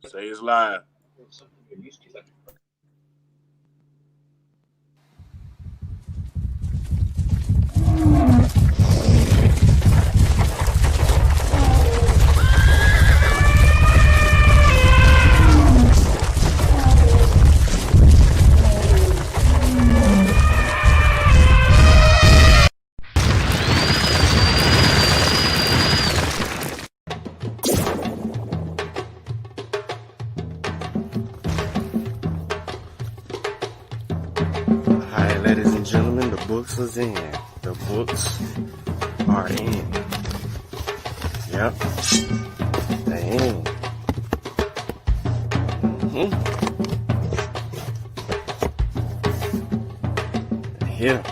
Say it's live. Alright, ladies and gentlemen, the books is in. The books are in. Yep. They're in. They're here.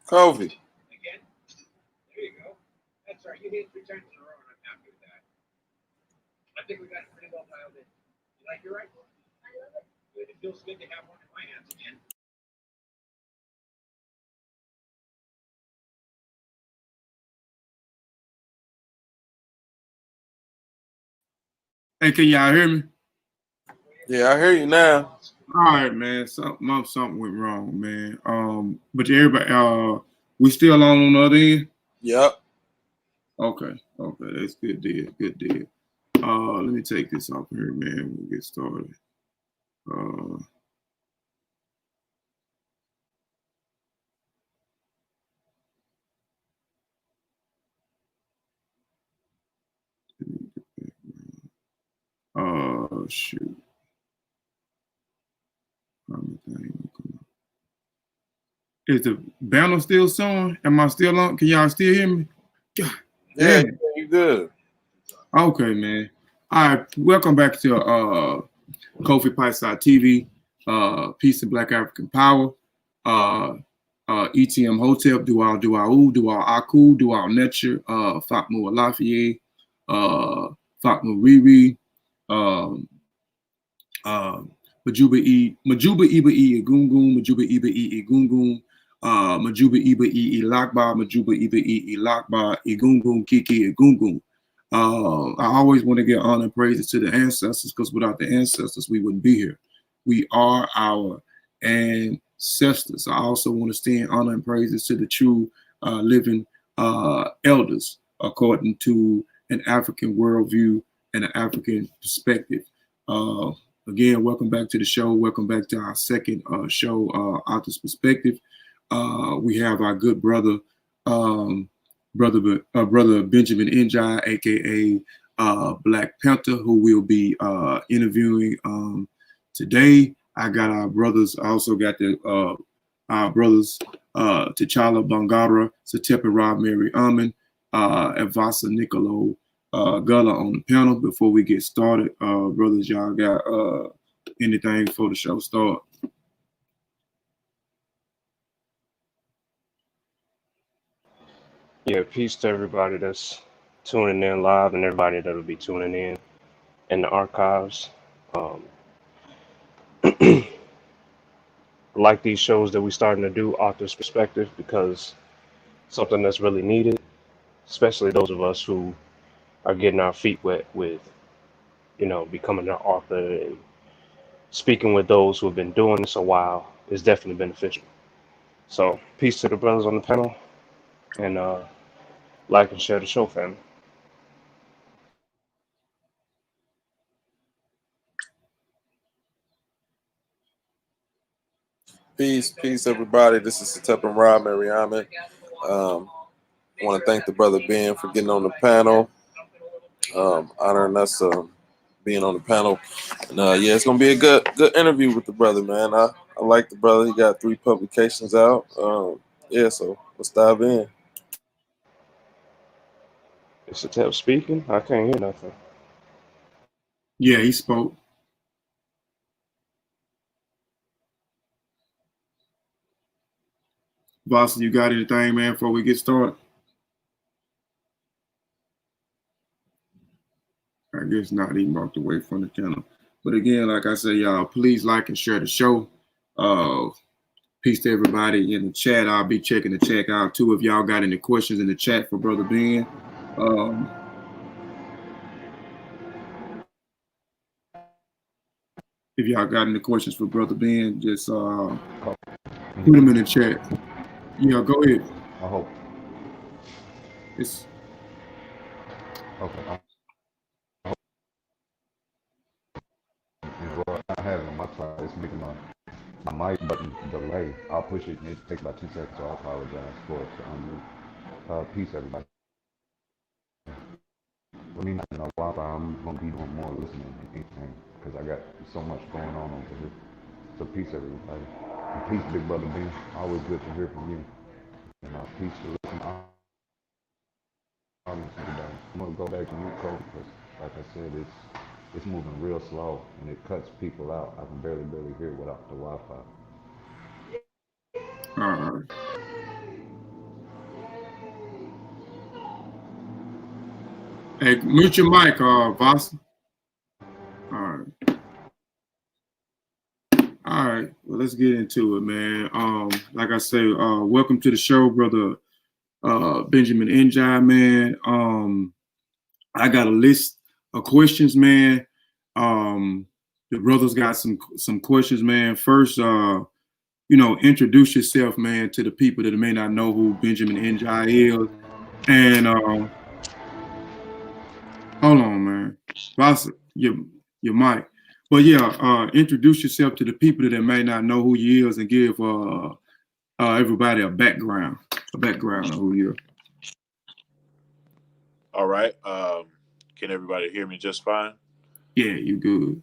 Kofi. Again. There you go. That's right. You hit it 3 times in a row, and I'm happy with that. I think we got it pretty well dialed in. You like your rifle? I love it. Good. It feels good to have one in my hands again. Hey, can y'all hear me? Yeah, I hear you now. All right, man. Something went wrong, man. But everybody, we still on the other end? Yep. Okay, that's good deal. Good deal. Let me take this off here, man. We'll get started. Shoot. Is the banner still showing? Am I still on? Can y'all still hear me? God, yeah, you good. Okay, man. All right, welcome back to Kofi Piesie TV, Peace and Black African Power, ETM Hotel, Dual Aku, Dual Netcher, Fatmu Alafiye, Fatmu Riri, Majuba Iba Egungun, Majuba Iba Egungun, Majuba Iba Lakba, Majuba Iba Lakba, Egungun Kiki Egungun. I always want to give honor and praises to the ancestors, because without the ancestors, we wouldn't be here. We are our ancestors. I also want to stand honor and praises to the true living elders, according to an African worldview and an African perspective. Again, welcome back to the show. Welcome back to our second show, Author's Perspective. We have our good brother, brother Benjamin Njie, aka Black Pantha, who will be interviewing today. I got our brothers. I also got our brothers T'Challa Bangara, Satepe Rob Mary Amin, and Vasa Nicolo Gullah on the panel. Before we get started, brothers, y'all got anything before the show start? Yeah, peace to everybody that's tuning in live and everybody that'll be tuning in the archives. I like these shows that we're starting to do, Author's Perspective, because something that's really needed, especially those of us who are getting our feet wet with, you know, becoming an author and speaking with those who have been doing this a while is definitely beneficial. So peace to the brothers on the panel, and like and share the show, family. Peace, everybody. This is Sutekh and Rob Mariaman. I want to thank the brother Ben for getting on the panel, honoring us being on the panel. And yeah, it's gonna be a good interview with the brother, man. I like the brother. He got 3 publications out. Yeah, so let's dive in. Is Sutekh speaking? I can't hear nothing. Yeah, he spoke. Boss, you got anything, man, before we get started? I guess not. He walked away from the channel. But again, like I said, y'all, please like and share the show. Peace to everybody in the chat. I'll be checking the chat out too. If y'all got any questions in the chat for Brother Ben. If y'all got any questions for Brother Ben, just put them in the chat. Yeah, go ahead. I hope. It's Okay. Well, I have it on my side. It's making my mic button delay. I'll push it and it takes about 2 seconds, so I apologize for it. So peace, everybody. For me, not in a while, I'm going to be doing more listening than anything because I got so much going on over here. So peace, everybody. And peace, big brother Ben. Always good to hear from you. And peace to listen. I'm going to go back to you, Kofi, because like I said, it's moving real slow and it cuts people out. I can barely hear without the Wi-Fi. all right. Hey, mute your mic, Voss. All right. All right. Well, let's get into it, man. Like I say, welcome to the show, Brother Benjamin Njie, man. I got a list of questions, man. The brothers got some questions, man. First, you know, introduce yourself, man, to the people that may not know who Benjamin Njie is. And hold on, man. Voss, your mic. But yeah, introduce yourself to the people that may not know who you is and give everybody a background of who you are. All right. Can everybody hear me just fine? Yeah, you good.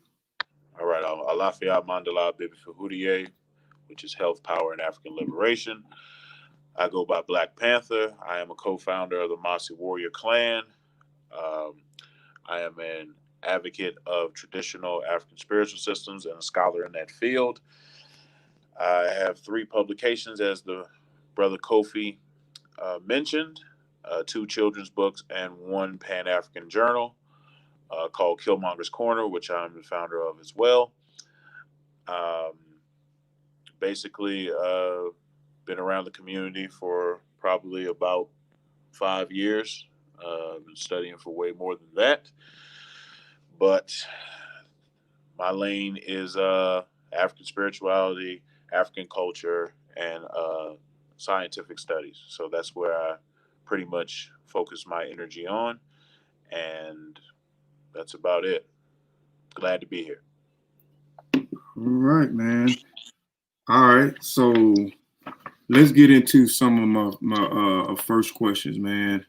All right. Alafia Mandala Bibi Fahudiye, which is Health, Power, and African Liberation. I go by Black Panther. I am a co-founder of the Mossi Warrior Clan. I am an advocate of traditional African spiritual systems and a scholar in that field. I have 3 publications, as the brother Kofi mentioned, 2 children's books and 1 Pan-African journal called Killmonger's Corner, which I'm the founder of as well. Basically, been around the community for probably about 5 years. Been studying for way more than that. But my lane is African spirituality, African culture, and scientific studies. So that's where I pretty much focus my energy on. And that's about it. Glad to be here. All right, man. All right, so let's get into some of my first questions, man.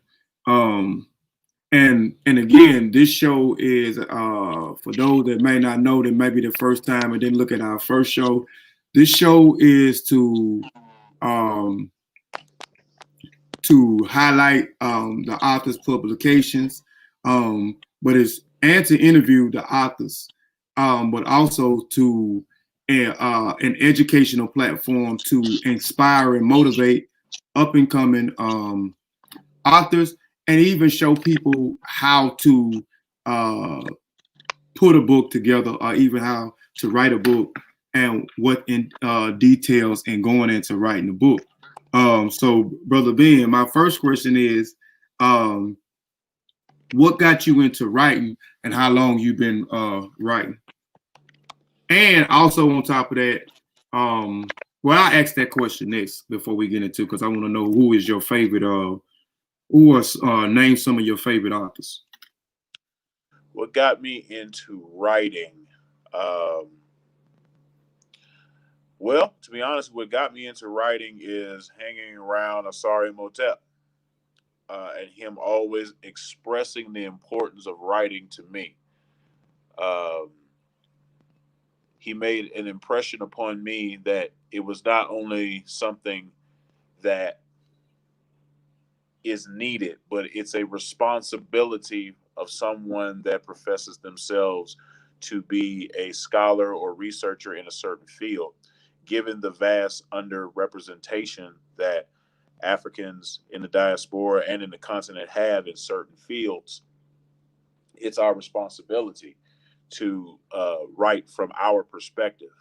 And again, this show is for those that may not know, that maybe the first time and didn't look at our first show. This show is to highlight the author's publications, but it's and to interview the authors, but also to an educational platform to inspire and motivate up and coming authors, and even show people how to put a book together, or even how to write a book and what details and going into writing a book. So, Brother Ben, my first question is, what got you into writing and how long you've been writing? And also on top of that, well, I asked that question next before we get into, because I want to know who is your favorite, name some of your favorite authors. What got me into writing? Well, to be honest, what got me into writing is hanging around Asari Motep and him always expressing the importance of writing to me. He made an impression upon me that it was not only something that is needed, but it's a responsibility of someone that professes themselves to be a scholar or researcher in a certain field. Given the vast underrepresentation that Africans in the diaspora and in the continent have in certain fields, it's our responsibility to write from our perspective.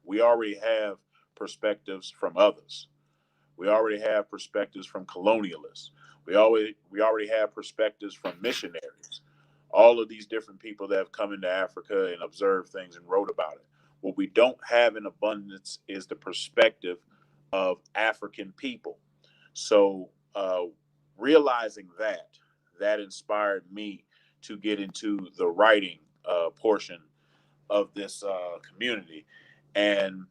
We already have perspectives from others. We already have perspectives from colonialists. We already have perspectives from missionaries. All of these different people that have come into Africa and observed things and wrote about it. What we don't have in abundance is the perspective of African people. So realizing that inspired me to get into the writing portion of this community, and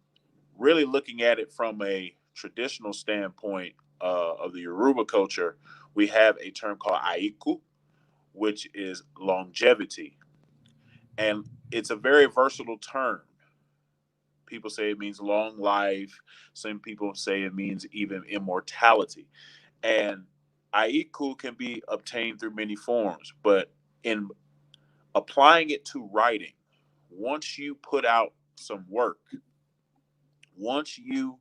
really looking at it from a traditional standpoint of the Yoruba culture. We have a term called aiku, which is longevity, and it's a very versatile term. People say it means long life. Some people say it means even immortality. And aiku can be obtained through many forms, but in applying it to writing, once you put out some work, once you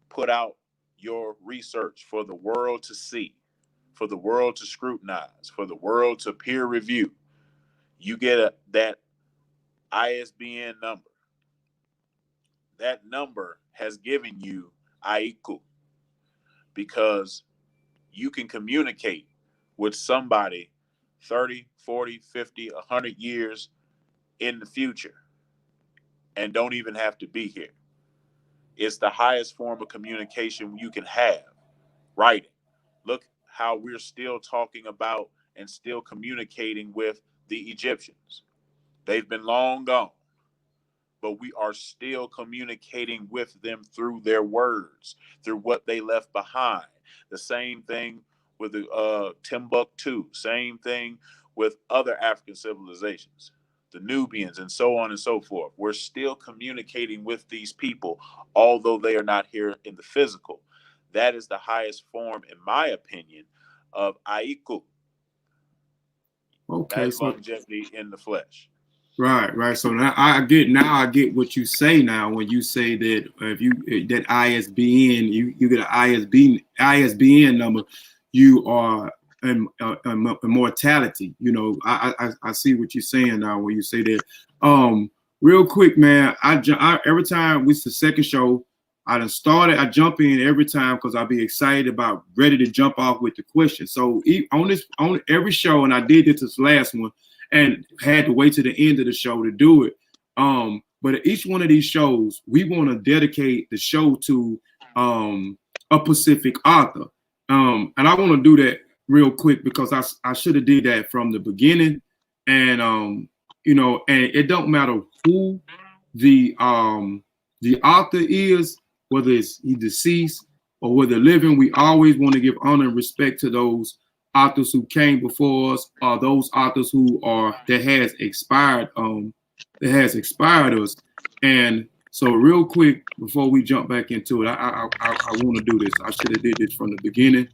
put out your research for the world to see, for the world to scrutinize, for the world to peer review, you get that ISBN number. That number has given you aiku, because you can communicate with somebody 30, 40, 50, 100 years in the future and don't even have to be here. It's the highest form of communication you can have, writing. Look how we're still talking about and still communicating with the Egyptians. They've been long gone, but we are still communicating with them through their words, through what they left behind. The same thing with the Timbuktu, same thing with other African civilizations, the Nubians, and so on and so forth. We're still communicating with these people, although they are not here in the physical. That is the highest form, in my opinion, of aiku. Okay, that's longevity in the flesh. Right. So now I get what you say now when you say that if you that ISBN, you get an ISBN number, you are immortality. You know, I see what you're saying now when you say that. Real quick, man, I every time it's the second show, I jump in every time because I'll be excited about ready to jump off with the question. So on every show, and I did this last one, and had to wait to the end of the show to do it. But at each one of these shows, we want to dedicate the show to a Pacific author. And I want to do that real quick because I should have did that from the beginning. And you know, and it don't matter who the author is, whether he's deceased or whether living, we always want to give honor and respect to those authors who came before us, or those authors that has expired us. And so real quick before we jump back into it, I want to do this. I should have did this from the beginning.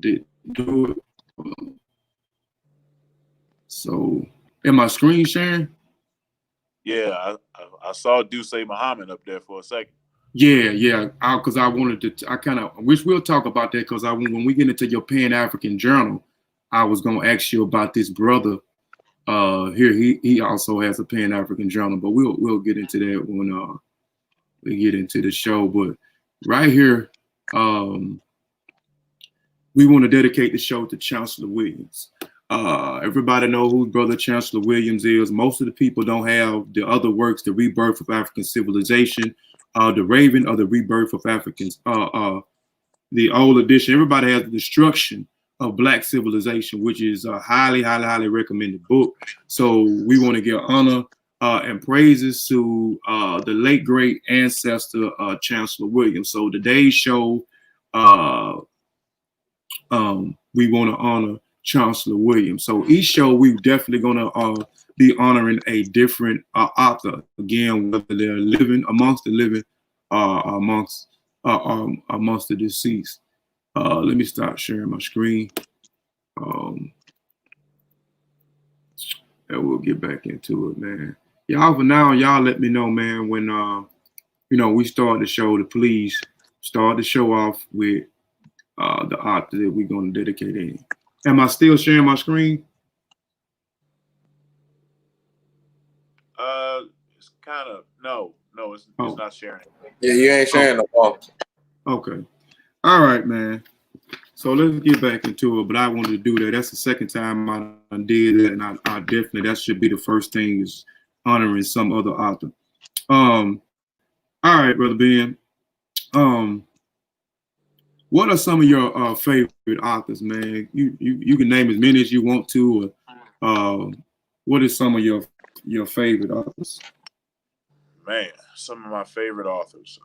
Did do it. So am I screen sharing? Yeah, I saw Duce Muhammad up there for a second. Yeah, because I wanted to. I kind of wish we'll talk about that because when we get into your Pan-African journal, I was gonna ask you about this brother. Here he also has a Pan-African journal, but we'll get into that when we get into the show. But right here, we want to dedicate the show to Chancellor Williams. Everybody know who Brother Chancellor Williams is. Most of the people don't have the other works, The Rebirth of African Civilization, The Raven, or The Rebirth of Africans, the old edition. Everybody has The Destruction of Black Civilization, which is a highly, highly, highly recommended book. So we want to give honor and praises to the late great ancestor Chancellor Williams. So today's show, we want to honor Chancellor Williams. So each show we definitely going to be honoring a different author. Again, whether they're living amongst the living, amongst the deceased. Let me stop sharing my screen. And we'll get back into it, man. Y'all, for now, y'all let me know, man, when we start the show, to please start the show off with the author that we're going to dedicate in. Am I still sharing my screen? It's kind of no, it's not sharing. Yeah, you ain't sharing no more. Okay. All right, man. So let's get back into it, but I wanted to do that. That's the second time I did that, and I definitely, that should be the first thing, is honoring some other author. All right, Brother Ben. What are some of your favorite authors, man? You can name as many as you want to. What is some of your favorite authors? Man, some of my favorite authors.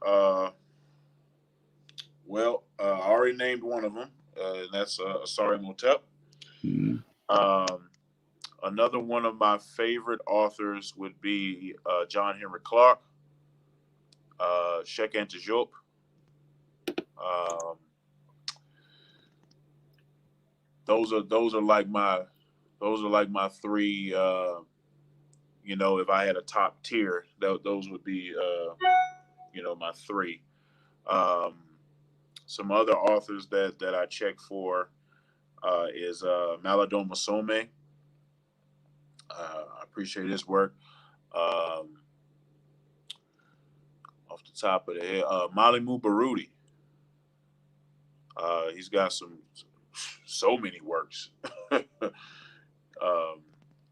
Well, I already named one of them, and that's Asari Motep. Mm-hmm. Another one of my favorite authors would be John Henry Clark, Cheikh Anta Diop. Those are like my three. If I had a top tier, those would be my three. Some other authors that I check for is Maladon Masome. I appreciate his work. Off the top of the head, Malimu Barudi. He's got so many works.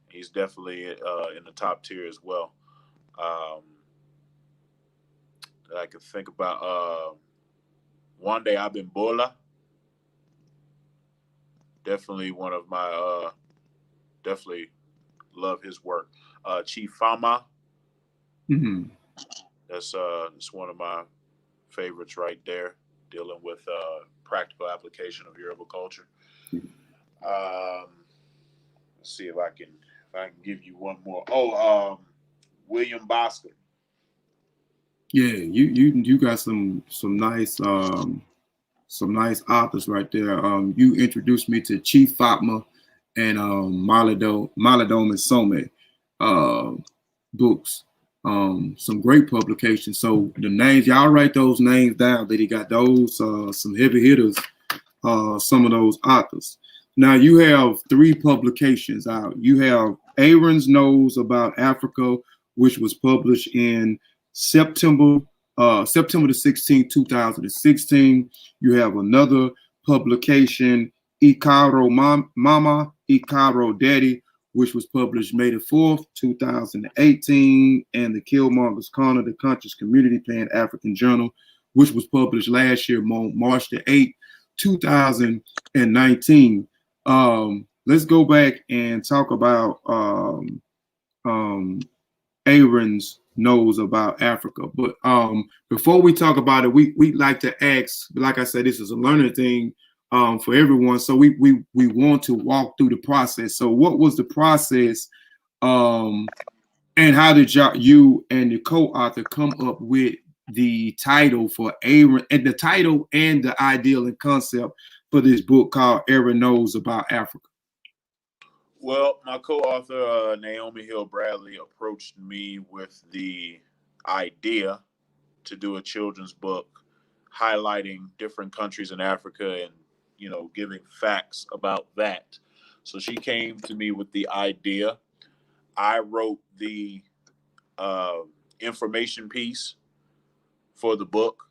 He's definitely in the top tier as well. That I could think about. Wande Abimbola. Definitely one of my definitely love his work. Chief Fama. Mm-hmm. That's one of my favorites right there, dealing with practical application of Yoruba culture. Let's see if I can give you one more. William Boston. Yeah, you got some nice authors right there. You introduced me to Chief Fatma and Maladon and Some books. Some great publications. So the names, y'all write those names down. That he got those some heavy hitters. Some of those authors. Now you have 3 publications out. You have Aaron's Knows About Africa, which was published in September the 16th, 2016. You have another publication, Ekaaro Mama, Ekaaro Daddy, which was published May the 4th, 2018, and the Killmonger's Corner, the Conscious Community Pan-African Journal, which was published last year, March the 8th, 2019. Let's go back and talk about Aaron's Knows About Africa. But before we talk about it, we like to ask, like I said, this is a learning thing for everyone. So we want to walk through the process. So what was the process, and how did you and the co-author come up with the title for Aaron, and the title and the ideal and concept for this book called Aaron Knows About Africa? Well, my co-author, Naomi Hill Bradley, approached me with the idea to do a children's book highlighting different countries in Africa and, giving facts about that. So she came to me with the idea. I wrote the information piece for the book.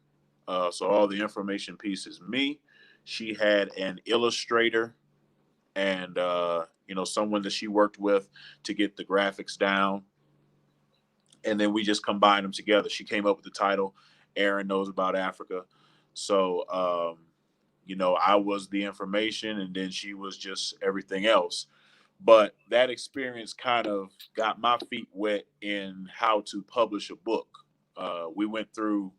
So all the information piece is me. she had an illustrator and someone that she worked with to get the graphics down, and then we just combined them together. She came up with the title Aaron Knows About Africa. So I was the information, and then she was just everything else. But that experience kind of got my feet wet in how to publish a book. We went through,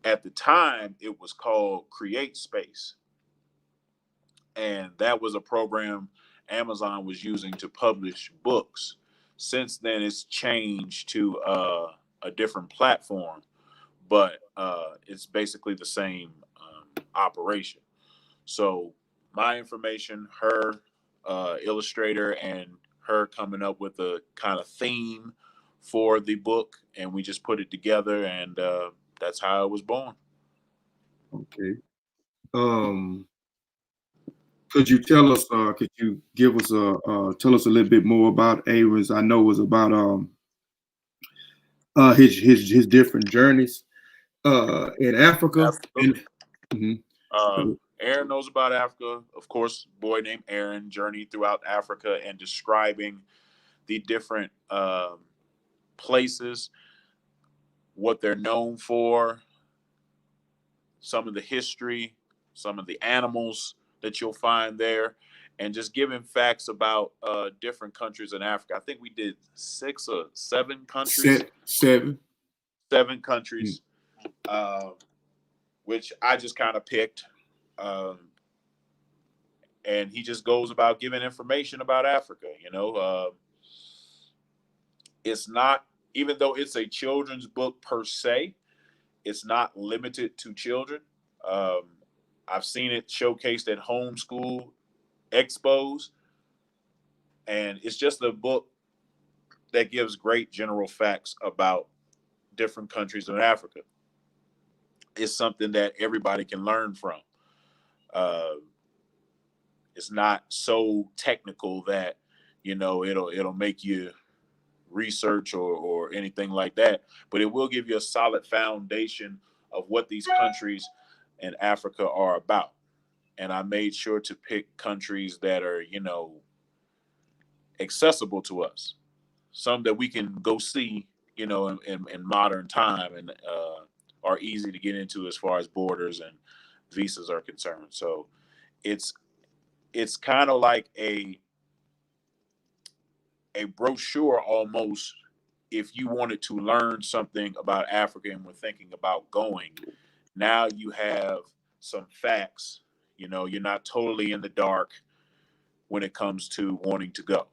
at the time, it was called Create Space. And that was a program Amazon was using to publish books. Since then, it's changed to a different platform, but it's basically the same operation. So my information, her illustrator, and her coming up with a kind of theme for the book, and we just put it together, and that's how it was born. Okay. Could you tell us? Could you give us tell us a little bit more about Aaron's? I know it was about his different journeys in Africa. Aaron Knows About Africa, of course. Boy named Aaron, journey throughout Africa and describing the different places, what they're known for, some of the history, some of the animals that you'll find there, and just giving facts about different countries in Africa. I think we did 6 or 7 countries. Seven countries, which I just kind of picked. And he just goes about giving information about Africa. It's not, even though it's a children's book per se, it's not limited to children. I've seen it showcased at homeschool expos, and it's just a book that gives great general facts about different countries in Africa. It's something that everybody can learn from. It's not so technical that it'll make you research or anything like that, but it will give you a solid foundation of what these countries in Africa are about. And I made sure to pick countries that are accessible to us, some that we can go see in modern time, and are easy to get into as far as borders and visas are concerned. So it's kind of like a brochure almost. If you wanted to learn something about Africa and were thinking about going, now you have some facts. You're not totally in the dark when it comes to wanting to go.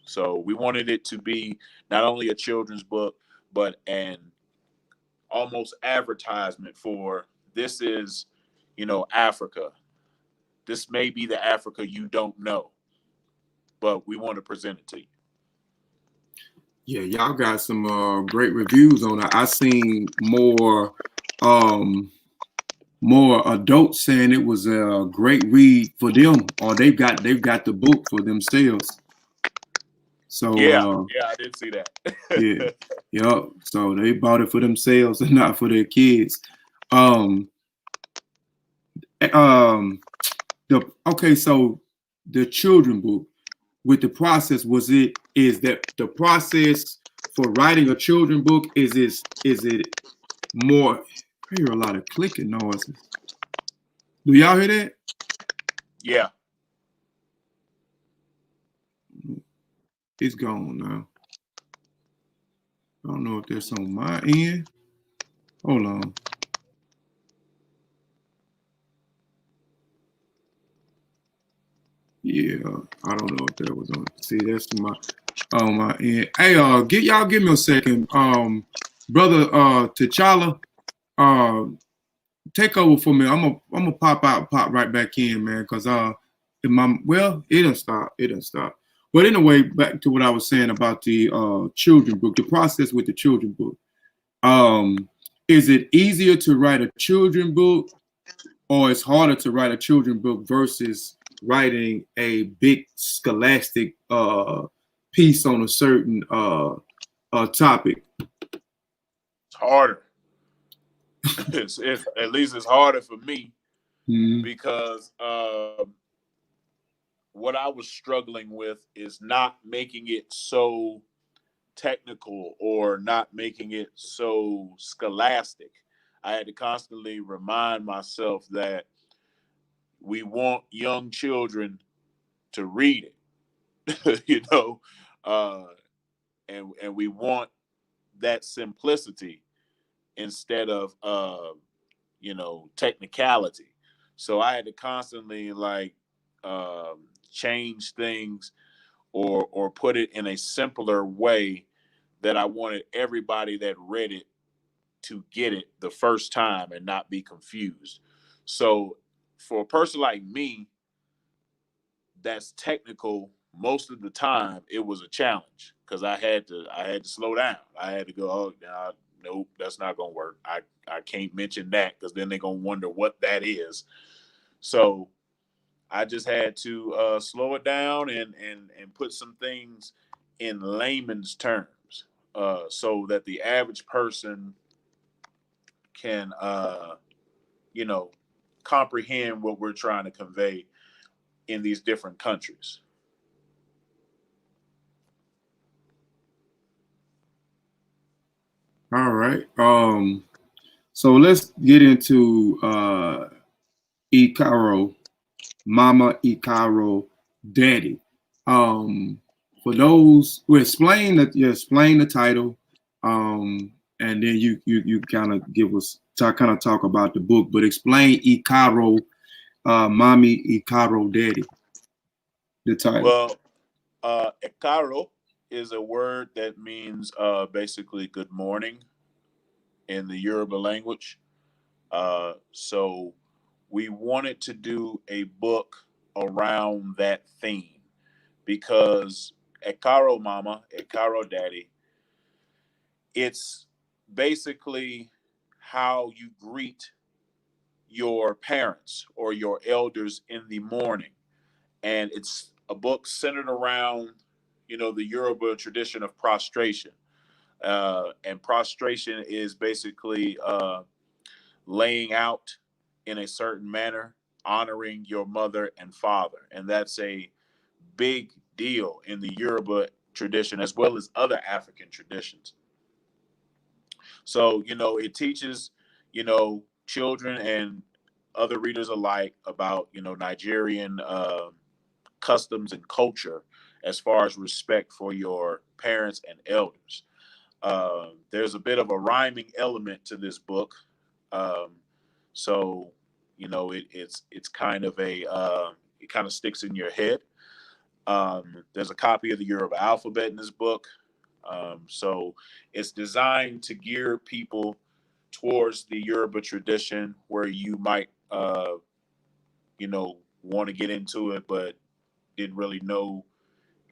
So we wanted it to be not only a children's book, but an almost advertisement for, this is, Africa. This may be the Africa you don't know, but we want to present it to you. Yeah, y'all got some great reviews on it. I seen more adults saying it was a great read for them, or they've got the book for themselves. So yeah, I did see that. yeah. So they bought it for themselves and not for their kids. Okay, so the children book, with the process, is that the process for writing a children book, is it more? I hear a lot of clicking noises. Do y'all hear that? Yeah. It's gone now. I don't know if that's on my end. Hold on. Yeah, I don't know if that was on. See, that's on my end. Hey, give me a second. Brother T'Challa, take over for me. I'm gonna pop right back in, man, because it done stop. But anyway, back to what I was saying about the children book, the process with the children book. Is it easier to write a children book, or it's harder to write a children book versus writing a big scholastic piece on a certain topic? It's harder. At least it's harder for me, because what I was struggling with is not making it so technical or not making it so scholastic. I had to constantly remind myself that we want young children to read it, and we want that simplicity instead of technicality. So I had to constantly change things or put it in a simpler way that I wanted everybody that read it to get it the first time and not be confused. So for a person like me that's technical, most of the time it was a challenge because I had to slow down. I had to go, oh, nope, that's not gonna work. I can't mention that because then they're gonna wonder what that is. So I just had to slow it down and put some things in layman's terms, so that the average person can comprehend what we're trying to convey in these different countries. All right. So let's get into Ekaaro, Mama, Ekaaro, Daddy. For those who explain the title, and then you kind of give us talk about the book, but explain Ekaaro, Mommy, Ekaaro, Daddy. The title. Well, Ekaaro is a word that means basically good morning in the Yoruba language. So we wanted to do a book around that theme because Ekaaro Mama, Ekaaro Daddy, it's basically how you greet your parents or your elders in the morning. And it's a book centered around, the Yoruba tradition of prostration. And prostration is basically laying out in a certain manner, honoring your mother and father. And that's a big deal in the Yoruba tradition as well as other African traditions. So, it teaches, children and other readers alike about, Nigerian customs and culture as far as respect for your parents and elders. There's a bit of a rhyming element to this book. So, it's kind of it kind of sticks in your head. There's a copy of the Yoruba alphabet in this book. So it's designed to gear people towards the Yoruba tradition where you might, want to get into it, but didn't really know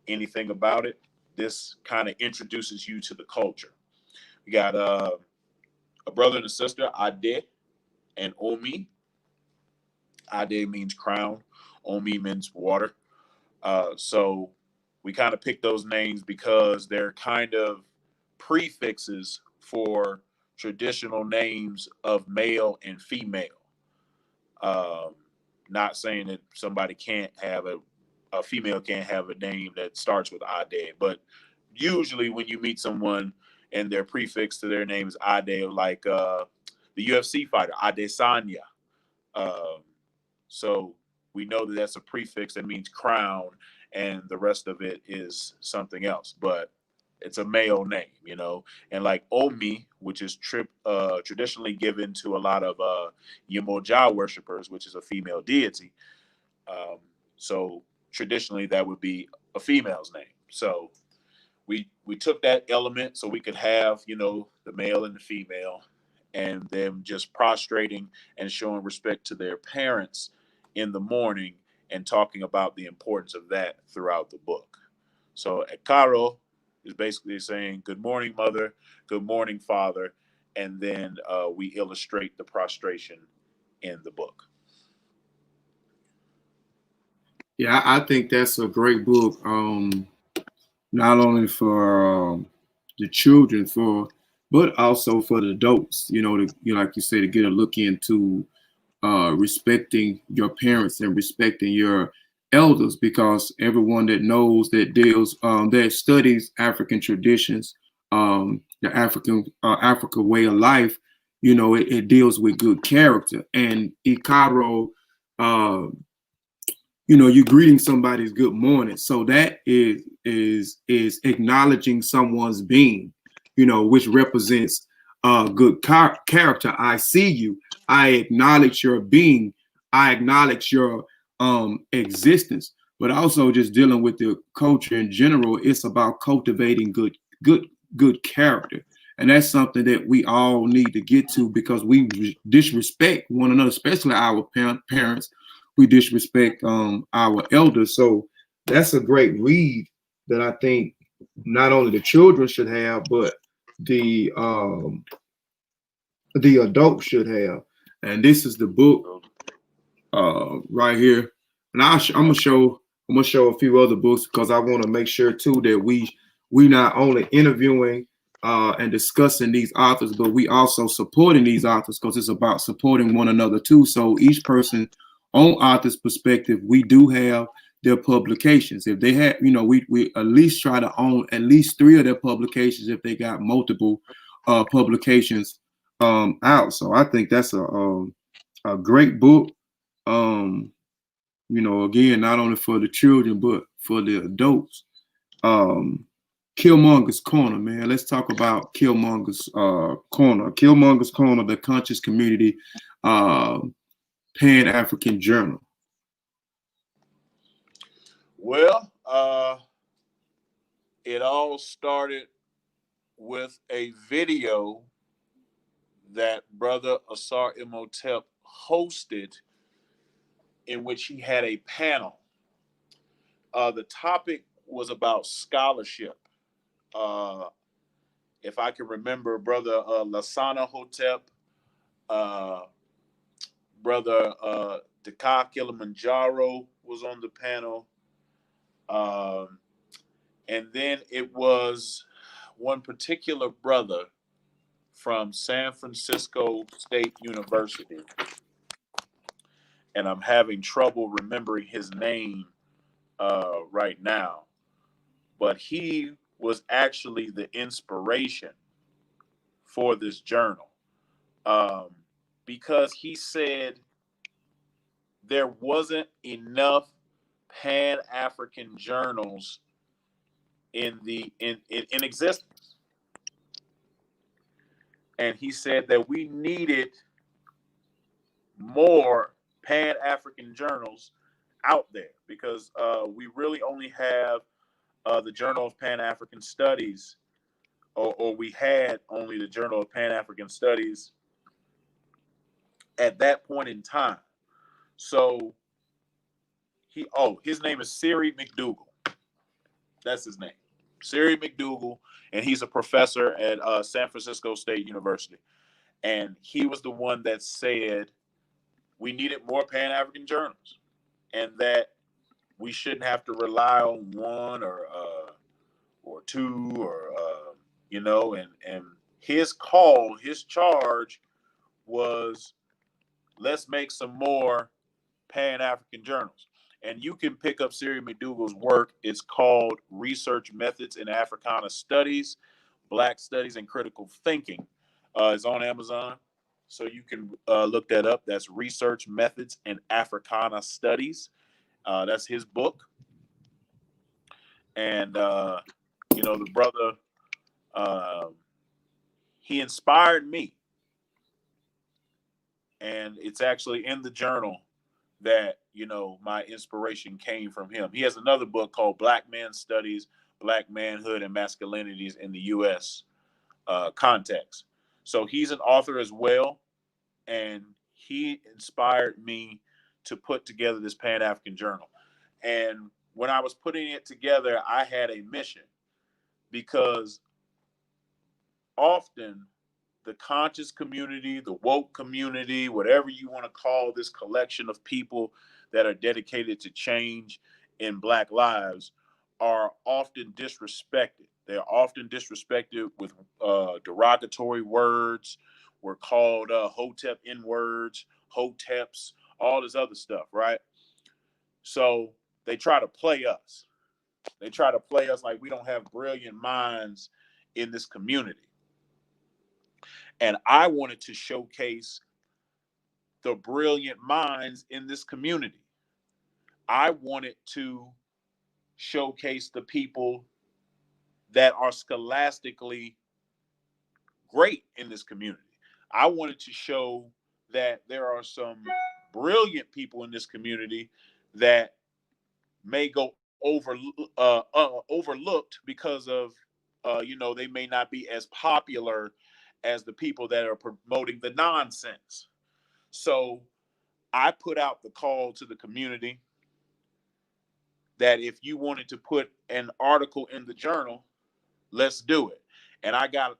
anything about it. This kind of introduces you to the culture. We got a brother and a sister, Ade and Omi. Ade means crown. Omi means water. So we kind of picked those names because they're kind of prefixes for traditional names of male and female. Not saying that somebody can't have a female can't have a name that starts with Ade, but usually when you meet someone and their prefix to their name is Ade, like the UFC fighter Adesanya. So we know that that's a prefix that means crown, and the rest of it is something else. But it's a male name, and like Omi, which is traditionally given to a lot of Yemoja worshippers, which is a female deity. So traditionally that would be a female's name. So we took that element so we could have, the male and the female, and them just prostrating and showing respect to their parents in the morning and talking about the importance of that throughout the book. So Ekaaro is basically saying, good morning, mother, good morning, father, and then we illustrate the prostration in the book. Yeah, I think that's a great book. Not only for the children, but also for the adults. Like you say, to get a look into respecting your parents and respecting your elders, because everyone that knows, that deals, that studies African traditions, the Africa way of life, you know, it deals with good character. And Ekaaro, you know, you greeting somebody's good morning, so that is acknowledging someone's being, you know, which represents good character. I see you. I acknowledge your being. I acknowledge your existence. But also just dealing with the culture in general, it's about cultivating good character. And that's something that we all need to get to, because we disrespect one another, especially our parents. We disrespect our elders. So that's a great read that I think not only the children should have, but the adults should have. And this is the book right here. And I'm gonna show a few other books, because I want to make sure too that we not only interviewing and discussing these authors, but we also supporting these authors, because it's about supporting one another too. So each person on author's perspective, we do have their publications. If they have, you know, we at least try to own at least 3 of their publications if they got multiple publications out. So I think that's a great book. You know, again, not only for the children, but for the adults. Killmonger's Corner, man. Let's talk about Killmonger's Corner. Killmonger's Corner, the conscious community Pan-African journal. Well, it all started with a video that Brother Asar Imhotep hosted, in which he had a panel. The topic was about scholarship. If I can remember, Brother Lasana Hotep, Brother Daka Kilimanjaro was on the panel. And then it was one particular brother from San Francisco State University. And I'm having trouble remembering his name right now. But he was actually the inspiration for this journal, because he said there wasn't enough Pan-African journals in existence. And he said that we needed more Pan-African journals out there, because we really only have the Journal of Pan-African Studies, or we had only the Journal of Pan-African Studies at that point in time. So his name is Siri McDougal. That's his name, Siri McDougal, and he's a professor at San Francisco State University. And he was the one that said we needed more Pan-African journals, and that we shouldn't have to rely on one or two, or and his charge was, let's make some more Pan-African journals. And you can pick up Siri McDougal's work. It's called Research Methods in Africana Studies, Black Studies and Critical Thinking. It's on Amazon, so you can look that up. That's Research Methods in Africana Studies. That's his book. And, the brother, he inspired me. And it's actually in the journal that, my inspiration came from him. He has another book called Black Man Studies, Black Manhood and Masculinities in the U.S. Context. So he's an author as well. And he inspired me to put together this Pan-African journal. And when I was putting it together, I had a mission, because often the conscious community, the woke community, whatever you want to call this collection of people that are dedicated to change in Black lives, are often disrespected. They're often disrespected with derogatory words. We're called Hotep N-words hoteps, all this other stuff, right? So they try to play us. They try to play us like we don't have brilliant minds in this community. And I wanted to showcase the brilliant minds in this community. I wanted to showcase the people that are scholastically great in this community. I wanted to show that there are some brilliant people in this community that may go overlooked because of, they may not be as popular as the people that are promoting the nonsense. So I put out the call to the community that if you wanted to put an article in the journal, let's do it. And I got,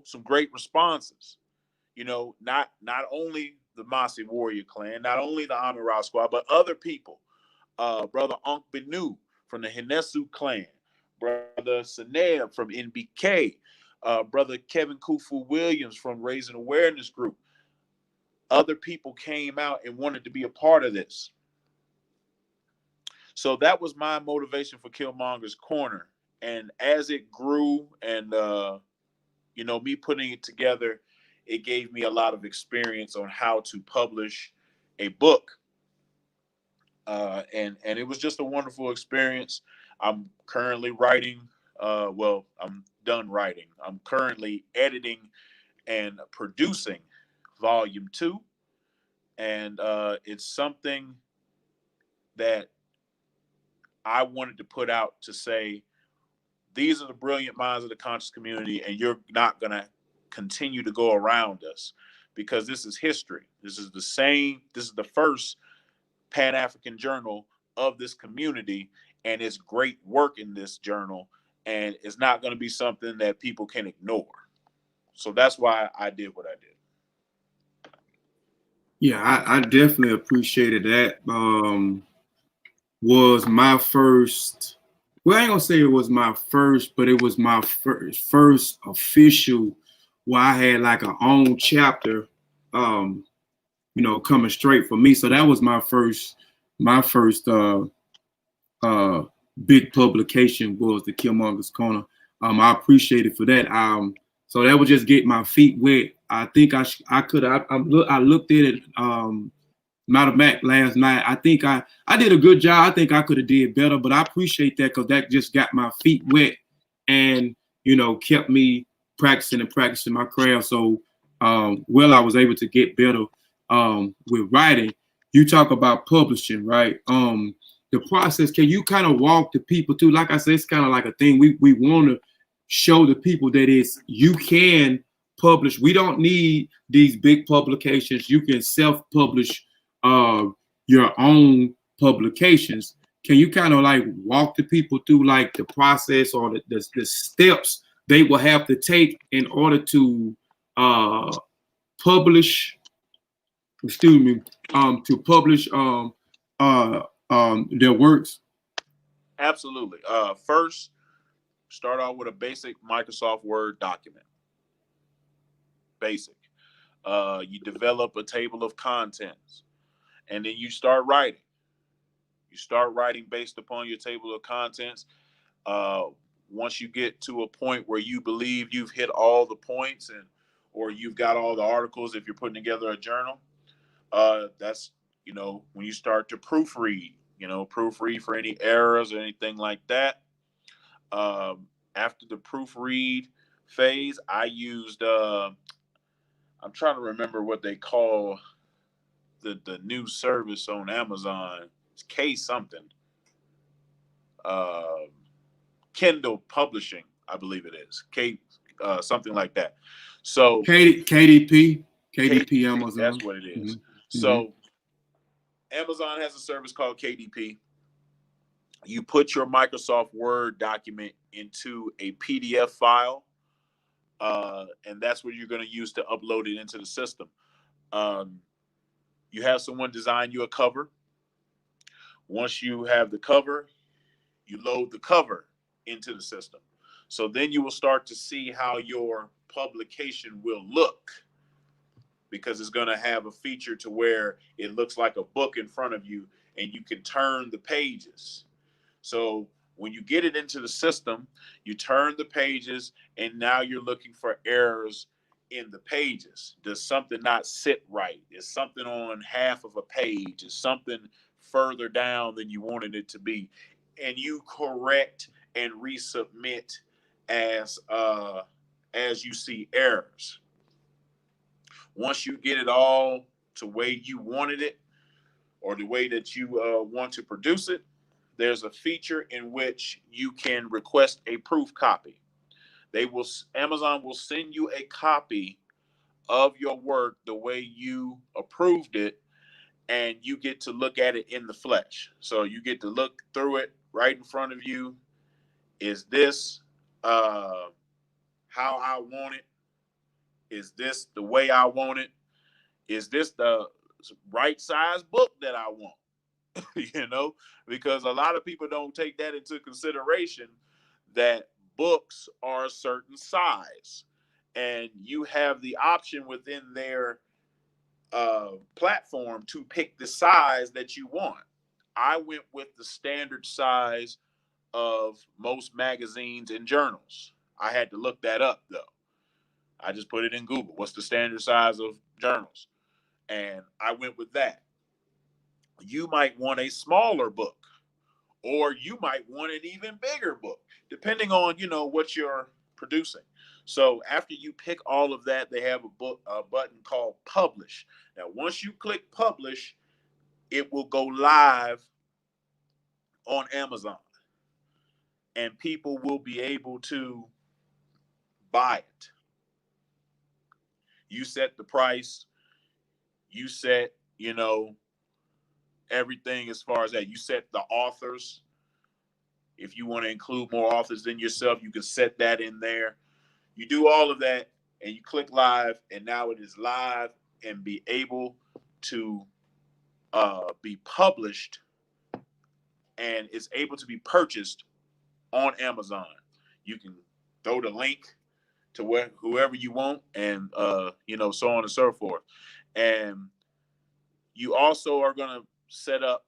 some great responses. Not only the Mossi Warrior Clan, not only the Amira Squad, but other people. Brother Unc Benu from the Hinesu Clan, Brother Seneb from NBK, Brother Kevin Kufu Williams from Raising Awareness Group. Other people came out and wanted to be a part of this. So that was my motivation for Killmonger's Corner. And as it grew and, me putting it together, it gave me a lot of experience on how to publish a book. And it was just a wonderful experience. I'm currently writing, I'm done writing. I'm currently editing and producing volume 2. And it's something that I wanted to put out to say, these are the brilliant minds of the conscious community, and you're not going to continue to go around us, because this is history. This is the first Pan-African journal of this community, and it's great work in this journal, and it's not going to be something that people can ignore. So that's why I did what I did. Yeah, I definitely appreciated that. Was my first, well, I ain't gonna say it was my first, but it was my first official where I had like a own chapter, coming straight for me. So that was my first big publication, was the Killmonger's Corner. I appreciate it for that. So that would just get my feet wet. I think I looked at it, matter of fact, last night. I think I did a good job. I think I could have did better, but I appreciate that, because that just got my feet wet and, kept me practicing my craft. So, I was able to get better with writing. You talk about publishing, right? The process, can you kind of walk the people too? Like I said, it's kind of like a thing. We want to show the people that you can publish. We don't need these big publications. You can self-publish your own publications. Can you kind of like walk the people through like the process or the steps they will have to take in order to publish? Excuse me, to publish their works? Absolutely. First, start out with a basic Microsoft Word document. Basic. You develop a table of contents, and then you start writing. You start writing based upon your table of contents. Once you get to a point where you believe you've hit all the points, or you've got all the articles, if you're putting together a journal, that's, when you start to proofread, proofread for any errors or anything like that. After the proofread phase, I used, I'm trying to remember what they call the new service on Amazon. It's K something. Kindle Publishing, I believe it is. Something like that. So KDP Amazon. That's what it is. Mm-hmm. So Amazon has a service called KDP. You put your Microsoft Word document into a PDF file, and that's what you're going to use to upload it into the system. You have someone design you a cover. Once you have the cover, you load the cover into the system. So then you will start to see how your publication will look. because it's going to have a feature to where it looks like a book in front of you and you can turn the pages. So when you get it into the system, you turn the pages and now you're looking for errors in the pages. Does something not sit right? Is something on half of a page? Is something further down than you wanted it to be? And you correct and resubmit as you see errors. Once you get it all to the way you wanted it or the way that you want to produce it, there's a feature in which you can request a proof copy. Amazon will send you a copy of your work the way you approved it, and you get to look at it in the flesh. So you get to look through it right in front of you. Is this how I want it? Is this the way I want it? Is this the right size book that I want? Because a lot of people don't take that into consideration, that books are a certain size, and you have the option within their platform to pick the size that you want. I went with the standard size of most magazines and journals. I had to look that up though. I just put it in Google. What's the standard size of journals? And I went with that. You might want a smaller book, or you might want an even bigger book, depending on, what you're producing. So after you pick all of that, they have a button called Publish. Now, once you click Publish, it will go live on Amazon, and people will be able to buy it. You set the price. You set, everything as far as that. You set the authors. If you want to include more authors than yourself, you can set that in there. You do all of that and you click live, and now it is live and be able to be published, and it's able to be purchased on Amazon. You can throw the link to whoever you want, and so on and so forth. And you also are going to set up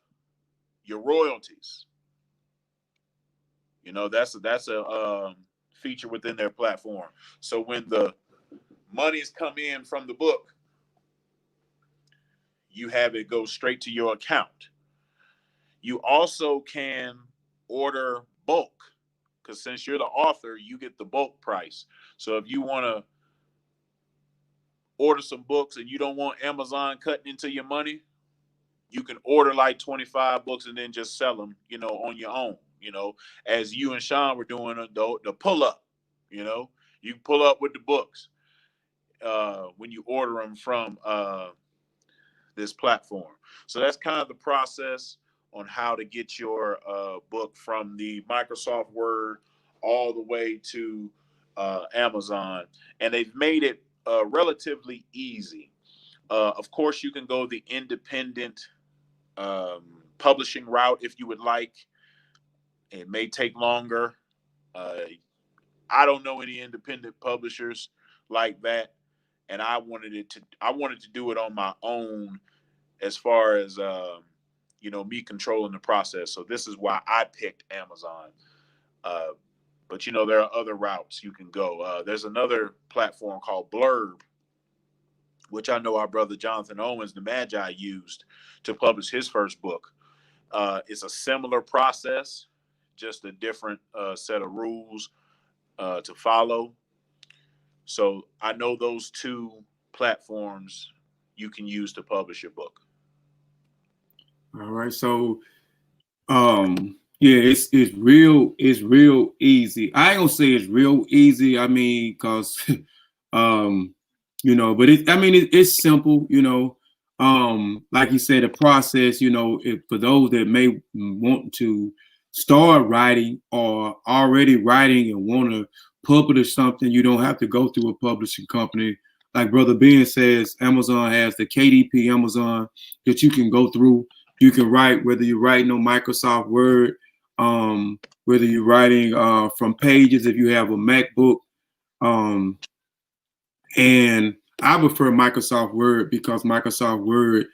your royalties. That's a feature within their platform. So when the monies come in from the book, you have it go straight to your account. You also can order bulk, because since you're the author, you get the bulk price. So if you want to order some books and you don't want Amazon cutting into your money, you can order like 25 books and then just sell them, on your own, as you and Shawn were doing the pull up, you pull up with the books when you order them from this platform. So that's kind of the process on how to get your book from the Microsoft Word all the way to Amazon. And they've made it relatively easy. Of course, you can go the independent publishing route if you would like. It may take longer. I don't know any independent publishers like that, and I wanted to do it on my own, as far as me controlling the process. So this is why I picked Amazon. But there are other routes you can go. There's another platform called Blurb, which I know our brother Jonathan Owens, the Magi, used to publish his first book. It's a similar process, just a different set of rules to follow. So I know those two platforms you can use to publish your book. All right. So, it's real easy. I ain't gonna say it's real easy. I mean, cause, but it's simple, like you said, the process, for those that may want to start writing or already writing and want to publish something, you don't have to go through a publishing company. Like Brother Ben says, Amazon has the KDP Amazon that you can go through. You can write, whether you're writing on Microsoft Word, whether you're writing from Pages, if you have a MacBook, and I prefer Microsoft Word because Microsoft Word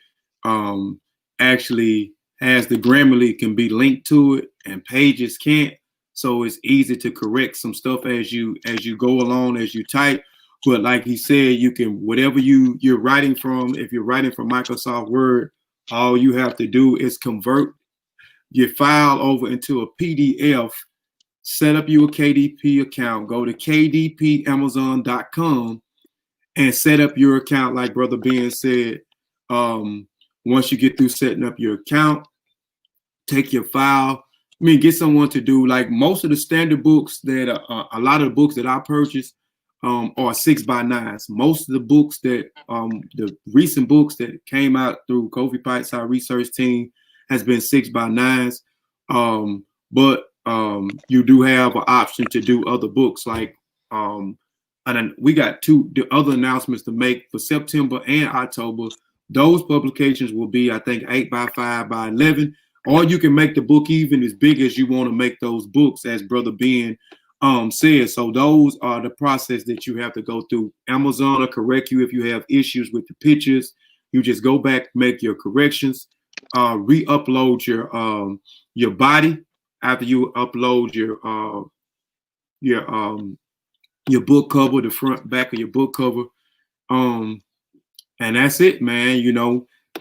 actually has the Grammarly can be linked to it and Pages can't. So it's easy to correct some stuff as you go along, as you type. But like he said, you can whatever you're writing from. If you're writing from Microsoft Word, all you have to do is convert your file over into a PDF. Set up you a KDP account. Go to kdpamazon.com and set up your account. Like Brother Ben said, once you get through setting up your account, take your file. Get someone to do like most of the standard books that a lot of the books that I purchased are 6x9s. Most of the books that the recent books that came out through Kofi Piesie Research Team has been 6x9s. But you do have an option to do other books like and then we got the other announcements to make for September and October. Those publications will be, I think, 8x5 by 11. Or you can make the book even as big as you want to make those books, as Brother Ben said. So those are the process that you have to go through. Amazon will correct you if you have issues with the pictures. You just go back, make your corrections, re-upload your body after you upload your book cover, the front, back of your book cover. And that's it, man.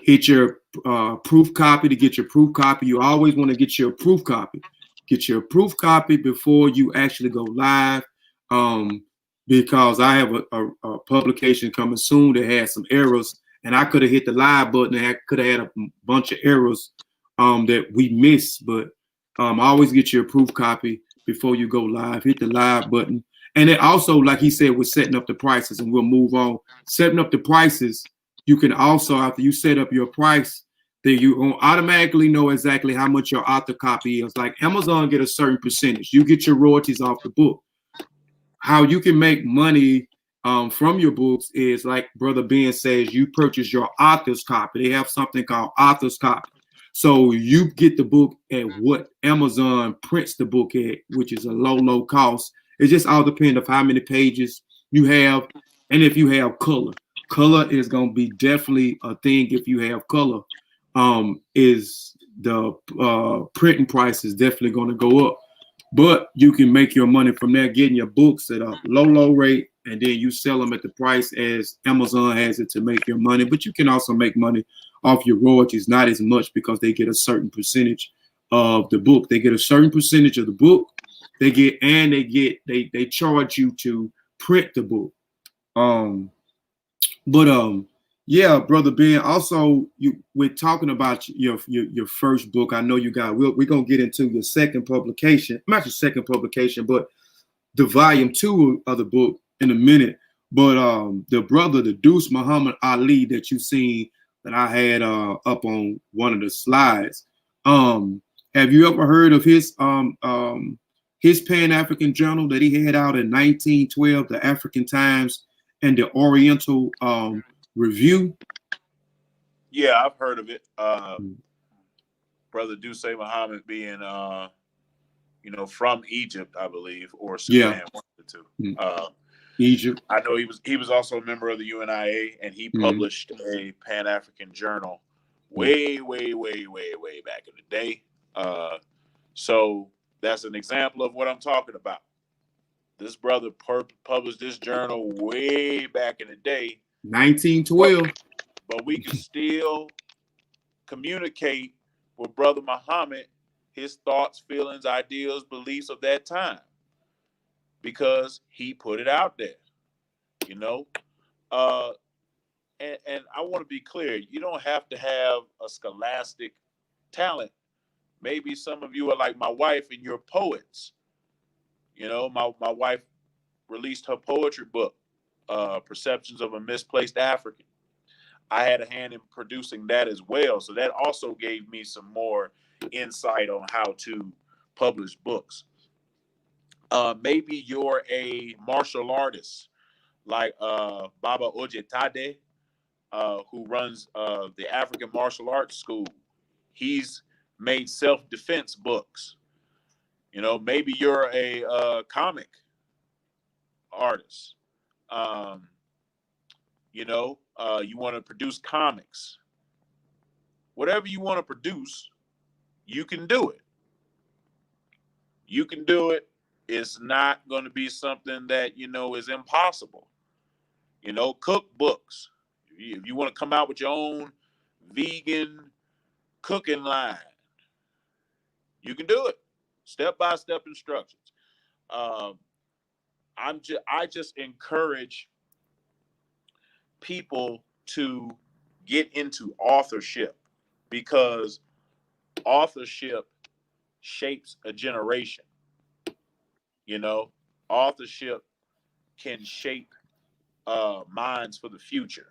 Hit your proof copy to get your proof copy. You always want to get your proof copy. Get your proof copy before you actually go live. Because I have a publication coming soon that has some errors, and I could have hit the live button and I could have had a bunch of errors that we missed. But always get your proof copy before you go live. Hit the live button. And then also, like he said, we're setting up the prices, and we'll move on. Setting up the prices, you can also, after you set up your price, then you will automatically know exactly how much your author copy is. Like Amazon get a certain percentage. You get your royalties off the book. How you can make money from your books is, like Brother Ben says, you purchase your author's copy. They have something called author's copy. So you get the book at what Amazon prints the book at, which is a low cost. It just all depends on how many pages you have, and if you have color. Color is going to be definitely a thing. If you have color, is the printing price is definitely going to go up. But you can make your money from there, getting your books at a low rate, and then you sell them at the price as Amazon has it to make your money. But you can also make money off your royalties, not as much because they get a certain percentage of the book. They get a certain percentage of the book. They charge you to print the book. Yeah, Brother Ben. Also, we're talking about your first book. I know you got. We're gonna get into your second publication, not your second publication, but the volume 2 of the book in a minute. But the brother, the Deuce Muhammad Ali that you seen that I had up on one of the slides. Have you ever heard of his Pan-African journal that he had out in 1912, the African Times and the Oriental Review? Yeah, I've heard of it. Brother Deuce Muhammad being, from Egypt, I believe, or Sudan, one of the two. Egypt. I know he was also a member of the UNIA, and he published a Pan-African journal way back in the day. So that's an example of what I'm talking about. This brother published this journal way back in the day, 1912. But we can still communicate with Brother Muhammad his thoughts, feelings, ideas, beliefs of that time, because he put it out there, And I want to be clear, you don't have to have a scholastic talent. Maybe some of you are like my wife and you're poets. My wife released her poetry book, Perceptions of a Misplaced African. I had a hand in producing that as well. So that also gave me some more insight on how to publish books. Maybe you're a martial artist like Baba Ojetade, who runs the African Martial Arts School. He's made self-defense books. Maybe you're a comic artist. You know, you want to produce comics. Whatever you want to produce, you can do it. You can do it. It's not going to be something that, you know, is impossible. You know, cookbooks. If you want to come out with your own vegan cooking line, you can do it. Step-by-step instructions. I just encourage people to get into authorship, because authorship shapes a generation. You know, authorship can shape minds for the future,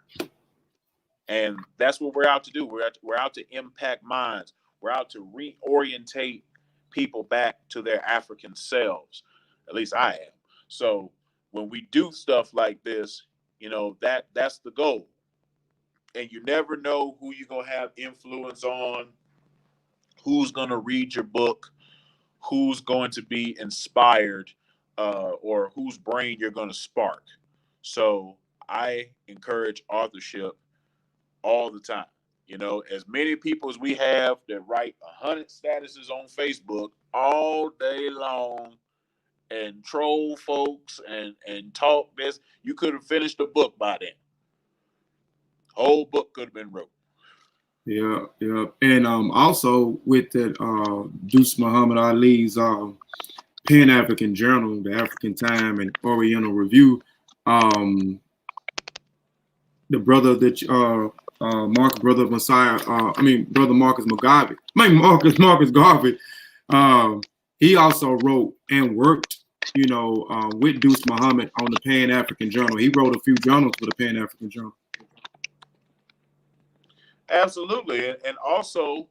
and that's what we're out to do. We're out to impact minds. We're out to reorientate people back to their African selves. At least I am. So when we do stuff like this, you know, that's the goal. And you never know who you're gonna have influence on, who's gonna read your book, who's going to be inspired, or whose brain you're going to spark. So I encourage authorship all the time. You know, as many people as we have that write 100 statuses on Facebook all day long and troll folks and talk this, you could have finished the book by then. Whole book could have been wrote. Yeah, yeah. And also with that Deuce Muhammad Ali's Pan-African Journal, the African Time and Oriental Review, the brother that Marcus, brother of Messiah, brother Marcus Garvey. Marcus Garvey. He also wrote and worked, you know, with Deuce Muhammad on the Pan-African Journal. He wrote a few journals for the Pan-African Journal. Absolutely. And also,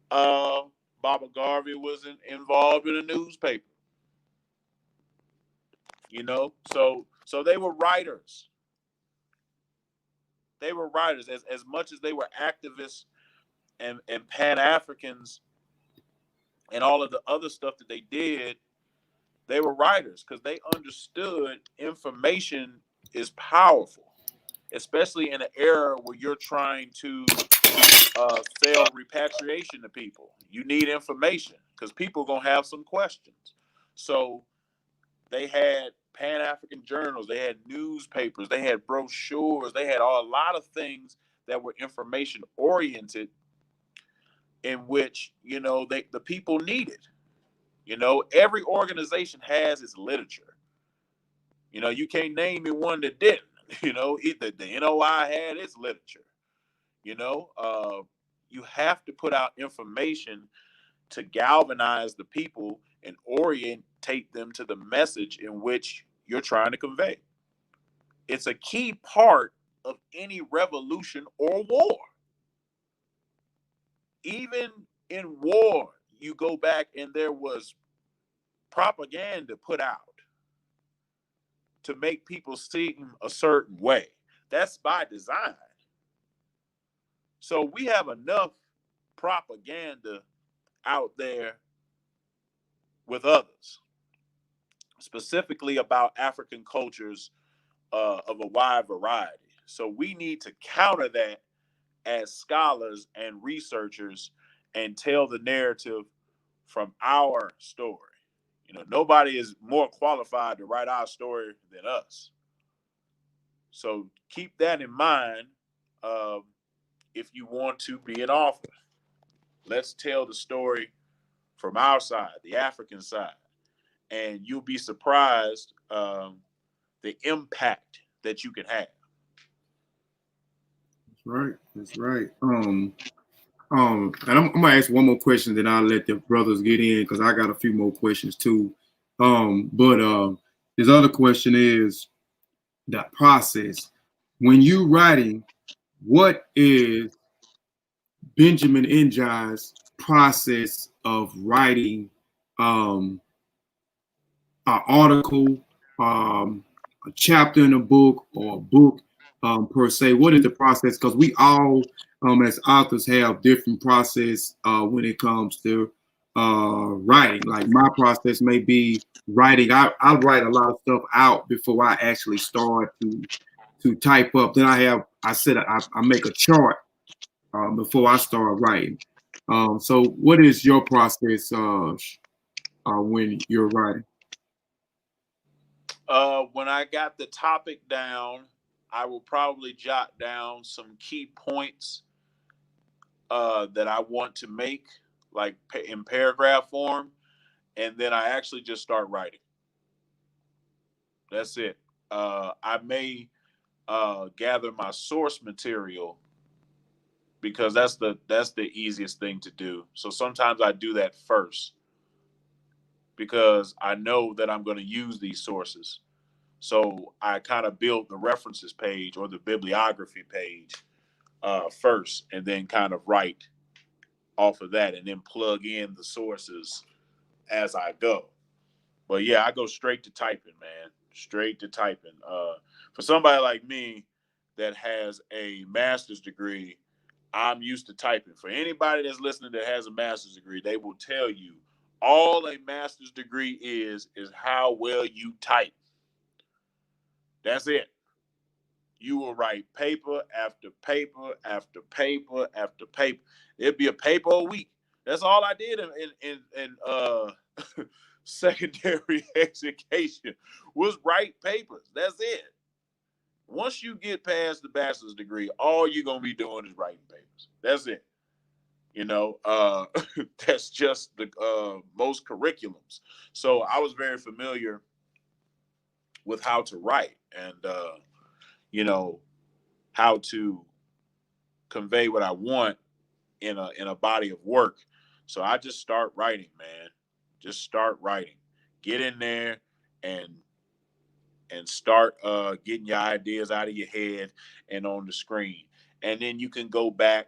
Baba Garvey was involved in a newspaper. You know, so they were writers. They were writers as much as they were activists and Pan-Africans and all of the other stuff that they did. They were writers because they understood information is powerful, especially in an era where you're trying to sell repatriation to people. You need information because people are going to have some questions. So they had Pan-African journals, they had newspapers, they had brochures, they had a lot of things that were information oriented, in which, you know, the people needed. You know, every organization has its literature. You know, you can't name me one that didn't. You know, the NOI had its literature. You know, you have to put out information to galvanize the people and orientate them to the message in which you're trying to convey. It's a key part of any revolution or war. Even in war, you go back and there was propaganda put out to make people seem a certain way. That's by design. So we have enough propaganda out there with others, specifically about African cultures of a wide variety. So we need to counter that as scholars and researchers and tell the narrative from our story. You know, nobody is more qualified to write our story than us. So keep that in mind if you want to be an author. Let's tell the story from our side, the African side, and you'll be surprised the impact that you can have. That's right. That's right. And I'm gonna ask one more question, then I'll let the brothers get in because I got a few more questions too. But this other question is that process. When you writing, what is Benjamin Njie's process of writing an article, a chapter in a book, or a book per se? What is the process? Because we all, as authors, have different process when it comes to writing. Like my process may be writing. I write a lot of stuff out before I actually start to to type up. Then I said I make a chart before I start writing. So what is your process when you're writing? When I got the topic down, I will probably jot down some key points that I want to make, like in paragraph form, and then I actually just start writing. That's it. I may gather my source material because that's the easiest thing to do. So sometimes I do that first because I know that I'm going to use these sources. So I kind of build the references page or the bibliography page first, and then kind of write off of that, and then plug in the sources as I go. But yeah, I go straight to typing, man. Straight to typing. For somebody like me that has a master's degree, I'm used to typing. For anybody that's listening that has a master's degree, they will tell you all a master's degree is how well you type. That's it. You will write paper after paper after paper after paper. It'd be a paper a week. That's all I did in secondary education was write papers. That's it. Once you get past the bachelor's degree, all you're gonna be doing is writing papers. That's it. You know, that's just the most curriculums. So I was very familiar with how to write and you know, how to convey what I want in a body of work. So I just start writing, man. Just start writing. Get in there and start getting your ideas out of your head and on the screen. And then you can go back,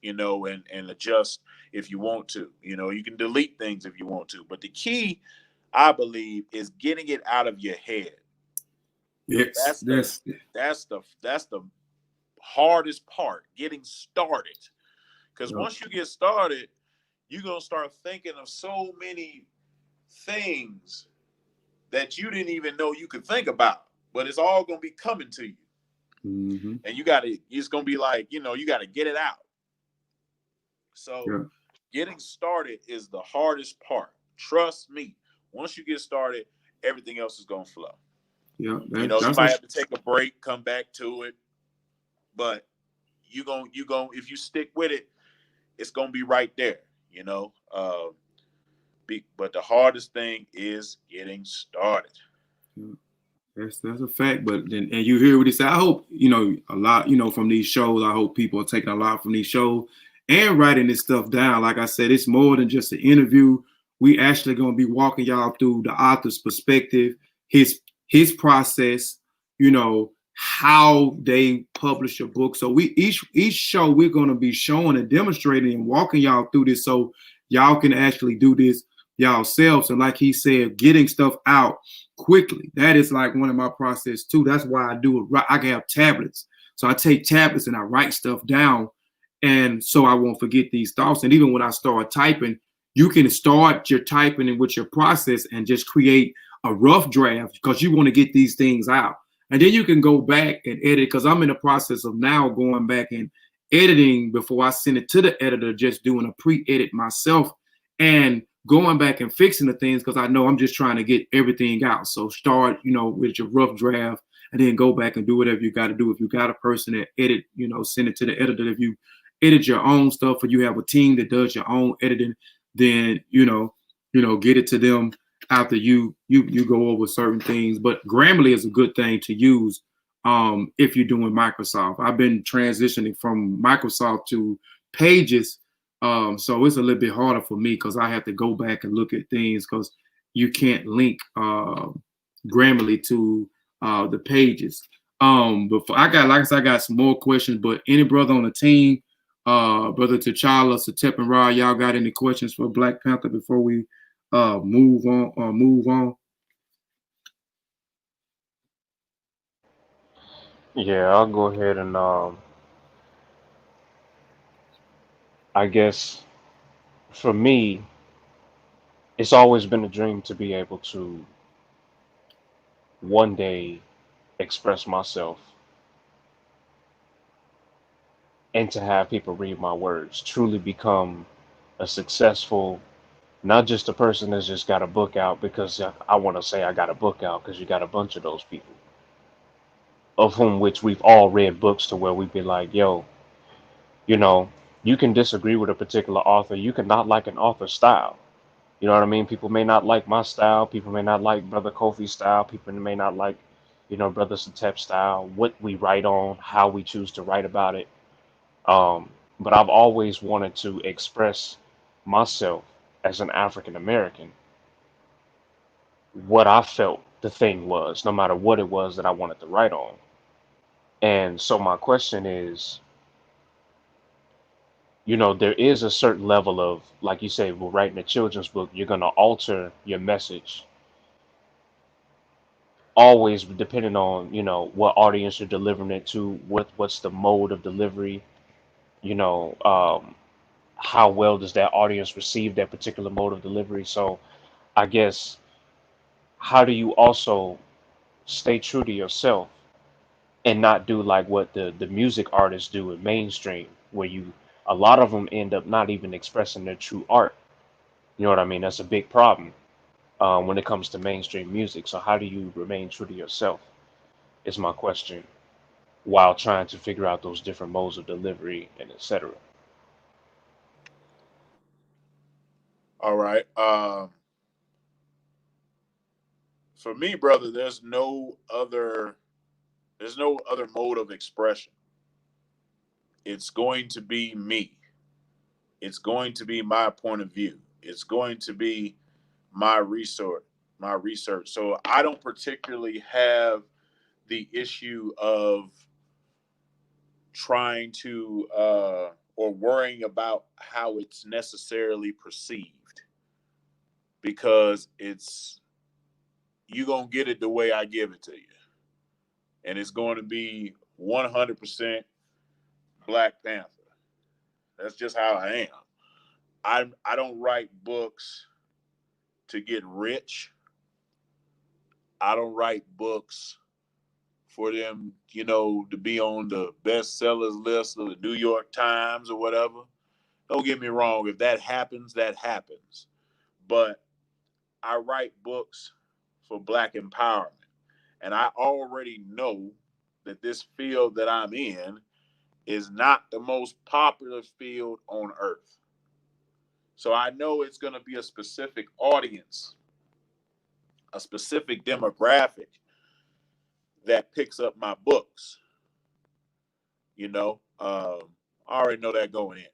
you know, and adjust if you want to. You know, you can delete things if you want to. But the key, I believe, is getting it out of your head. Yes, that's the hardest part, getting started. Because once you get started, you're going to start thinking of so many things that you didn't even know you could think about, but it's all going to be coming to you. Mm-hmm. And it's going to be like, you know, you got to get it out. So getting started is the hardest part. Trust me. Once you get started, everything else is going to flow. Yeah, you know, you might have to take a break, come back to it, but you going if you stick with it, it's going to be right there, you know. But the hardest thing is getting started. That's a fact. But then, and you hear what he said. I hope, you know, a lot, you know, from these shows. I hope people are taking a lot from these shows and writing this stuff down. Like I said, it's more than just an interview. We actually going to be walking y'all through the author's perspective, his process, you know, how they publish a book. So we each show we're going to be showing and demonstrating and walking y'all through this, so y'all can actually do this y'all selves. And like he said, getting stuff out quickly. That is like one of my process too. That's why I do it. I can have tablets. So I take tablets and I write stuff down, and so I won't forget these thoughts. And even when I start typing, you can start your typing and with your process and just create a rough draft because you want to get these things out. And then you can go back and edit, because I'm in the process of now going back and editing before I send it to the editor, just doing a pre-edit myself and going back and fixing the things, because I know I'm just trying to get everything out. So start, you know, with your rough draft and then go back and do whatever you got to do. If you got a person that edit, you know, send it to the editor. If you edit your own stuff or you have a team that does your own editing, then, you know, get it to them after you go over certain things. But Grammarly is a good thing to use if you're doing Microsoft. I've been transitioning from Microsoft to Pages, so it's a little bit harder for me because I have to go back and look at things, because you can't link Grammarly to the Pages. But I got some more questions. But any brother on the team, Brother T'Challa, Sutekh, and Ra, y'all got any questions for Black Panther before we move on? Yeah, I'll go ahead and I guess for me, it's always been a dream to be able to one day express myself and to have people read my words, truly become a successful, not just a person that's just got a book out because I want to say I got a book out, because you got a bunch of those people, of whom which we've all read books to where we'd be like, yo, you know, you can disagree with a particular author. You can not like an author's style. You know what I mean? People may not like my style. People may not like Brother Kofi's style. People may not like, Brother Sutekh's style, what we write on, how we choose to write about it. Um, but I've always wanted to express myself as an African American, what I felt the thing was, no matter what it was that I wanted to write on. And so my question is, there is a certain level of, like you say, well, writing a children's book, you're going to alter your message, always depending on, what audience you're delivering it to, what's the mode of delivery, you know, um, how well does that audience receive that particular mode of delivery. So I guess, how do you also stay true to yourself and not do like what the music artists do in mainstream, where a lot of them end up not even expressing their true art. You know what I mean? That's a big problem when it comes to mainstream music. So how do you remain true to yourself is my question, while trying to figure out those different modes of delivery and etc. All right. For me, brother, there's no other mode of expression. It's going to be me. It's going to be my point of view. It's going to be my research. So I don't particularly have the issue of trying to or worrying about how it's necessarily perceived, because it's you gonna get it the way I give it to you, and it's going to be 100% Black Panther. That's just how I am. I don't write books to get rich. I don't write books for them, to be on the bestsellers list of the New York Times or whatever. Don't get me wrong. If that happens, that happens. But I write books for Black empowerment. And I already know that this field that I'm in is not the most popular field on earth. So I know it's going to be a specific audience, a specific demographic that picks up my books. I already know that going in.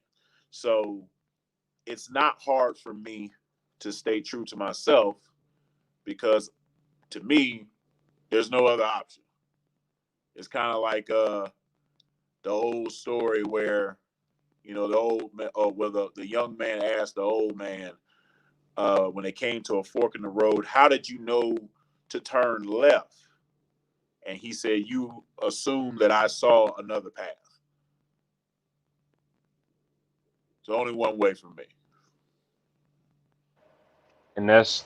So it's not hard for me to stay true to myself, because to me, there's no other option. It's kind of like the old story where, the old man, or where the young man asked the old man, when they came to a fork in the road, how did you know to turn left? And he said, you assumed that I saw another path. It's only one way for me. And that's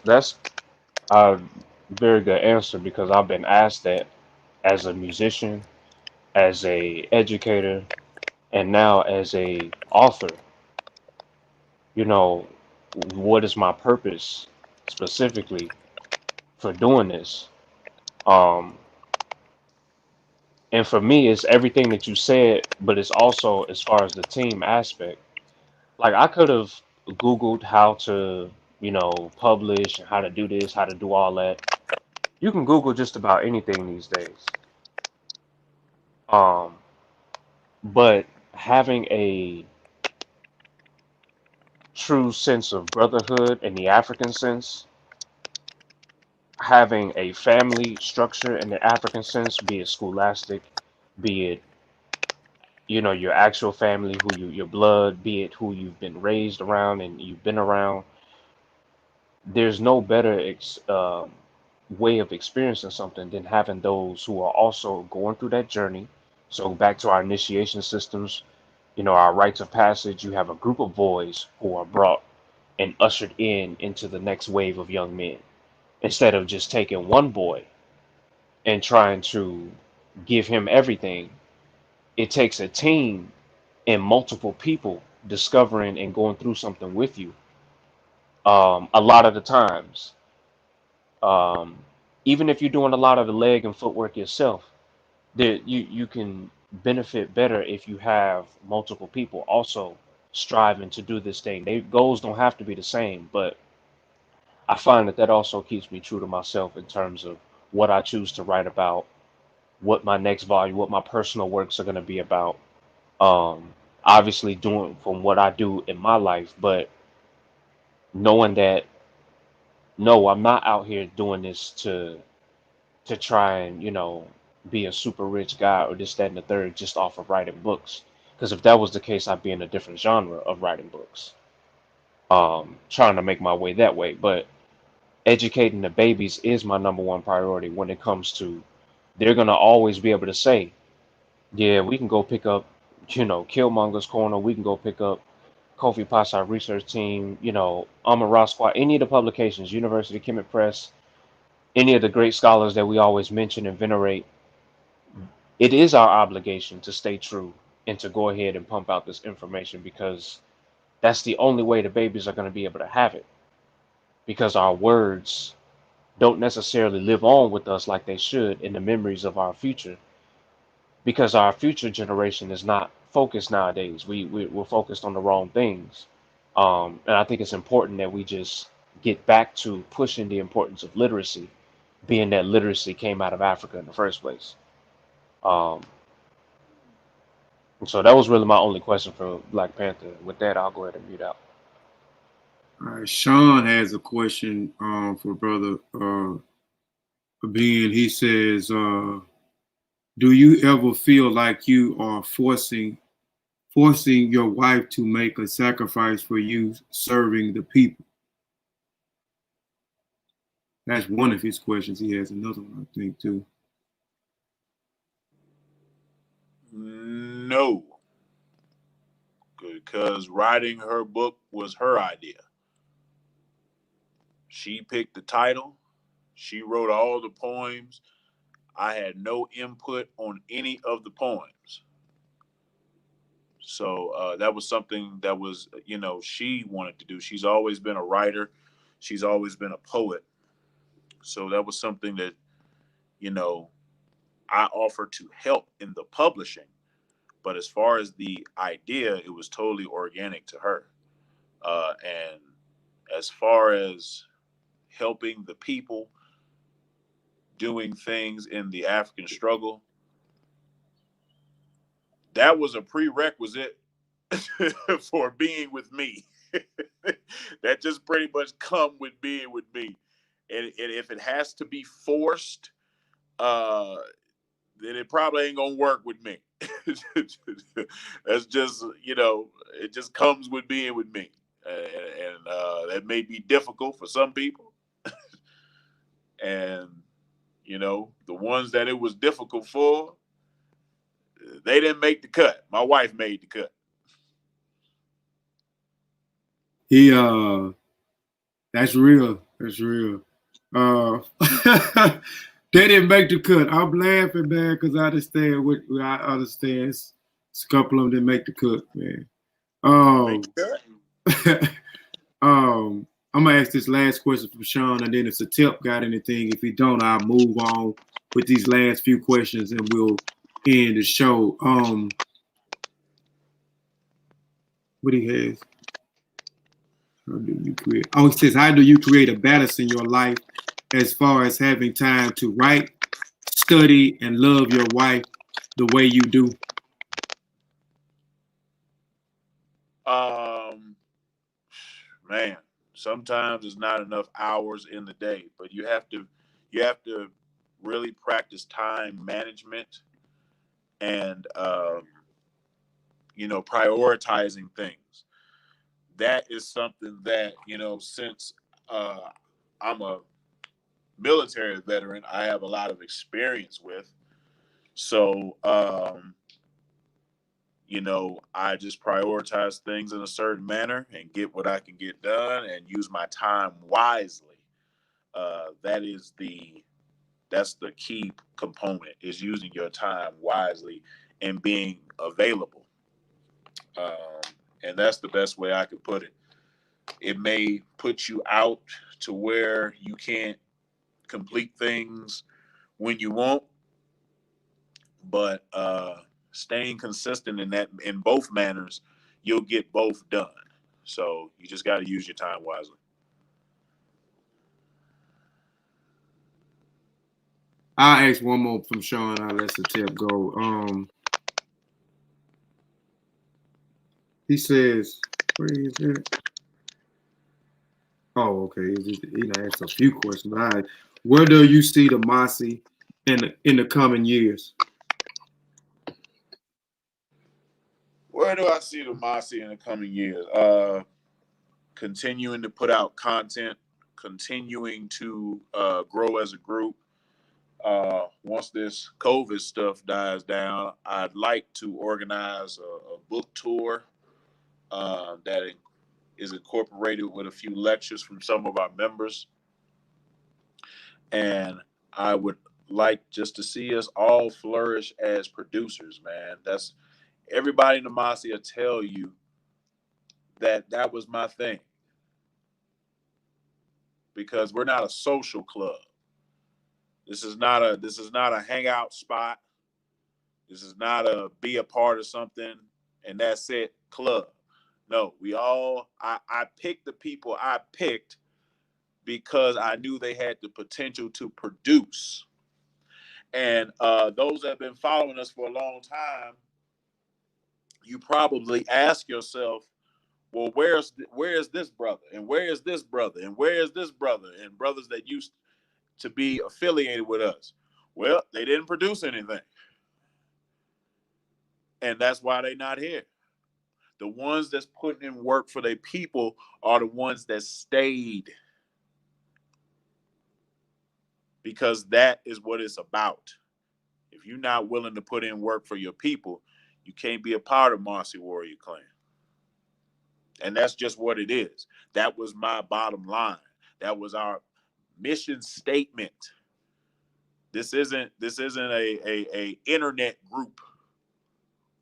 a very good answer, because I've been asked that as a musician, as a educator, and now as a author. You know, what is my purpose specifically for doing this? Um, and for me, it's everything that you said, but it's also as far as the team aspect. Like, I could have Googled how to, publish and how to do this, how to do all that. You can Google just about anything these days. Um, but having a true sense of brotherhood in the African sense, having a family structure in the African sense, be it scholastic, be it, your actual family, your blood, be it who you've been raised around and you've been around. There's no better way of experiencing something than having those who are also going through that journey. So back to our initiation systems, our rites of passage, you have a group of boys who are brought and ushered into the next wave of young men, instead of just taking one boy and trying to give him everything. It takes a team and multiple people discovering and going through something with you. A lot of the times, um, even if you're doing a lot of the leg and footwork yourself, there you can benefit better if you have multiple people also striving to do this thing. Their goals don't have to be the same, but I find that that also keeps me true to myself in terms of what I choose to write about, what my next volume, what my personal works are going to be about. Obviously doing from what I do in my life, but knowing that no, I'm not out here doing this to try and, be a super rich guy or this, that, and the third just off of writing books. Because if that was the case, I'd be in a different genre of writing books, trying to make my way that way. But educating the babies is my number one priority when it comes to, they're going to always be able to say, yeah, we can go pick up, Killmonger's Corner, we can go pick up Kofi Piesie Research Team, Amara Squad, any of the publications, University Kemet Press, any of the great scholars that we always mention and venerate. It is our obligation to stay true and to go ahead and pump out this information, because that's the only way the babies are going to be able to have it, because our words don't necessarily live on with us like they should in the memories of our future, because our future generation is not focused nowadays. We're focused on the wrong things. And I think it's important that we just get back to pushing the importance of literacy, being that literacy came out of Africa in the first place. Um, so that was really my only question for Black Panther. With that, I'll go ahead and mute out. All right, Shawn has a question for brother Ben. He says, do you ever feel like you are forcing your wife to make a sacrifice for you serving the people? That's one of his questions. He has another one, I think, too. No, because writing her book was her idea. She picked the title. She wrote all the poems. I had no input on any of the poems. So that was something that was, she wanted to do. She's always been a writer. She's always been a poet. So that was something that, I offered to help in the publishing. But as far as the idea, it was totally organic to her. And as far as helping the people, doing things in the African struggle, that was a prerequisite for being with me. That just pretty much come with being with me. And if it has to be forced, then it probably ain't gonna work with me. That's just, it just comes with being with me. And that may be difficult for some people. And, the ones that it was difficult for, they didn't make the cut. My wife made the cut. He that's real. That's real. They didn't make the cut. I'm laughing, man, because I understand what I understand. It's a couple of them that make the cut, man. Make the cut. I'm gonna ask this last question from Shawn, and then if Sutekh got anything, if he don't, I'll move on with these last few questions, and we'll end the show. What he has? How do you create? Oh, he says, how do you create a balance in your life as far as having time to write, study, and love your wife the way you do? Man, sometimes it's not enough hours in the day, but you have to really practice time management and prioritizing things. That is something that, since I'm a military veteran, I have a lot of experience with. So I just prioritize things in a certain manner and get what I can get done and use my time wisely. That is the That's the key component, is using your time wisely and being available. And that's the best way I could put it. It may put you out to where you can't complete things when you want, but staying consistent in both manners, you'll get both done. So you just got to use your time wisely. I'll ask one more from Shawn. I'll let Sutekh go. He says, where is it? Oh, okay. He asked a few questions. All right. Where do you see the Mossi in the coming years? Where do I see the Mossi in the coming years? Continuing to put out content, continuing to grow as a group. Once this COVID stuff dies down, I'd like to organize a book tour that is incorporated with a few lectures from some of our members. And I would like just to see us all flourish as producers, man. That's everybody in the Mossi will tell you that was my thing. Because we're not a social club. This is not a hangout spot. This is not a be a part of something and that's it club. No, I picked the people I picked because I knew they had the potential to produce. And those that have been following us for a long time, you probably ask yourself, well, where is this brother? And where is this brother? And where is this brother? And brothers that used to be affiliated with us. Well, they didn't produce anything. And that's why they're not here. The ones that's putting in work for their people are the ones that stayed. Because that is what it's about. If you're not willing to put in work for your people, you can't be a part of Mossi Warrior Clan. And that's just what it is. That was my bottom line. That was our mission statement. This isn't a internet group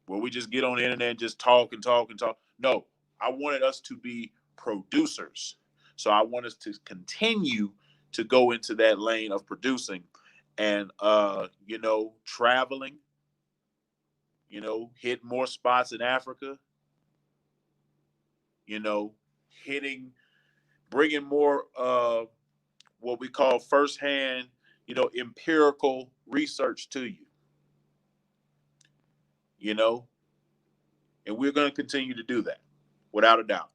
where we just get on the internet and just talk and talk and talk. No, I wanted us to be producers. So I want us to continue to go into that lane of producing and, traveling, hit more spots in Africa, bringing more what we call firsthand, empirical research to you, and we're going to continue to do that without a doubt.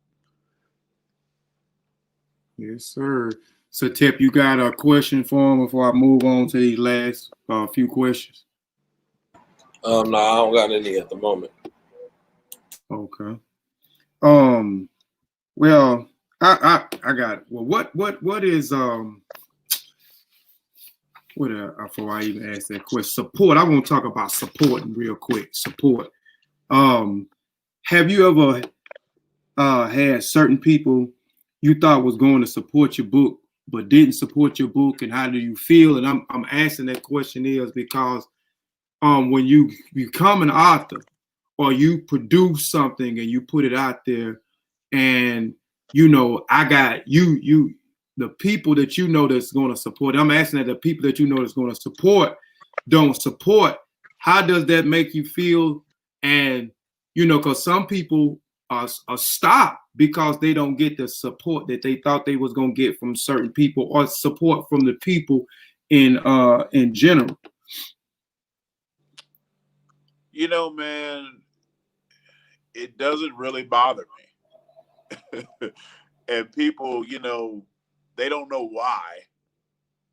Yes, sir. So, Tip, you got a question for him before I move on to these last few questions? No, I don't got any at the moment. Okay. Well, I got it. Well, what is before I even ask that question, support. I want to talk about supporting real quick. Support. Have you ever had certain people you thought was going to support your book but didn't support your book, and how do you feel? And I'm asking that question is because when you become an author or you produce something and you put it out there, and I got you the people that that's going to support. I'm asking that the people that that's going to support don't support. How does that make you feel? And because some people are stopped because they don't get the support that they thought they was going to get from certain people, or support from the people in general. Man, it doesn't really bother me. And people, they don't know why,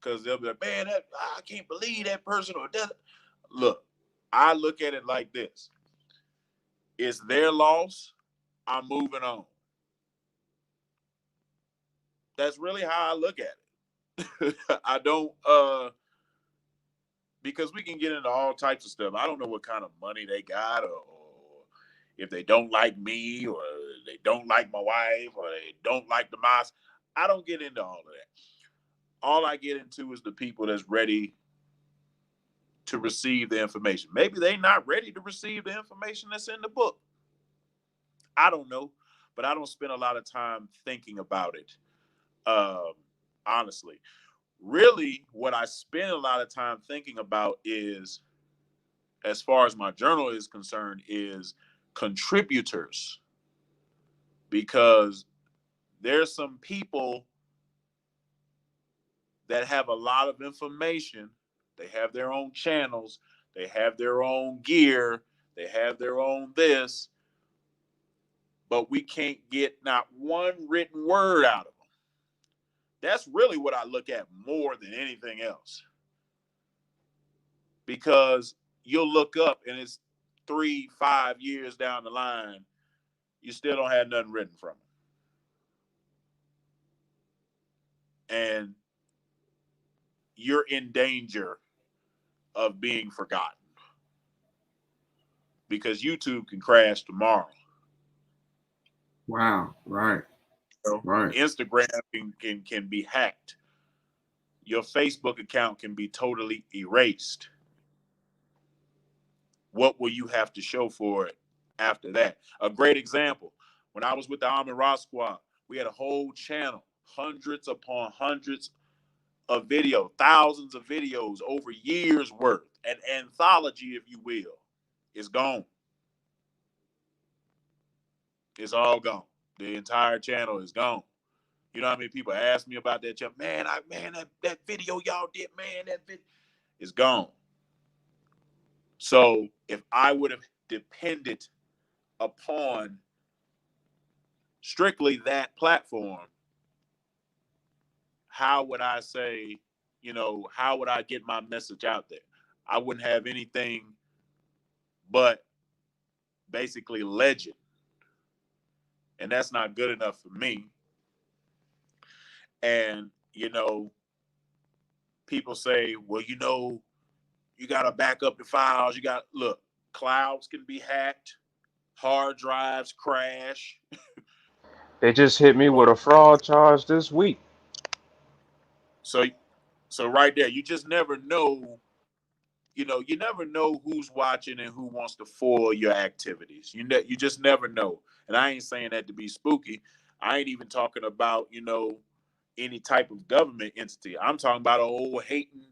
because they'll be like, man, I can't believe that person or doesn't. Look, I look at it like this. It's their loss. I'm moving on. That's really how I look at it. I don't, because we can get into all types of stuff. I don't know what kind of money they got, or if they don't like me, or they don't like my wife, or they don't like the mosque. I don't get into all of that. All I get into is the people that's ready to receive the information. Maybe they're not ready to receive the information that's in the book. I don't know, but I don't spend a lot of time thinking about it. Honestly, really what I spend a lot of time thinking about is, as far as my journal is concerned, is contributors, because there's some people that have a lot of information. They have their own channels, they have their own gear, they have their own this, but we can't get not one written word out of them. That's really what I look at more than anything else. Because you'll look up and it's 3-5 years down the line, you still don't have nothing written from them. And you're in danger of being forgotten. Because YouTube can crash tomorrow. Wow, right. Right. Instagram can be hacked. Your Facebook account can be totally erased. What will you have to show for it after that? A great example, when I was with the Amin Ra Squad, we had a whole channel, hundreds upon hundreds of videos, thousands of videos over years worth, an anthology, if you will, is gone. It's all gone. The entire channel is gone. You know how many people ask me about that channel? Man, that video y'all did, man, that video is gone. So if I would have depended upon strictly that platform, how would I say, how would I get my message out there? I wouldn't have anything but basically legend. And that's not good enough for me. And, people say, well, you got to back up the files. Look, clouds can be hacked. Hard drives crash. They just hit me with a fraud charge this week. So right there, you just never know. You never know who's watching and who wants to foil your activities. You just never know. And I ain't saying that to be spooky. I ain't even talking about, any type of government entity. I'm talking about an old hating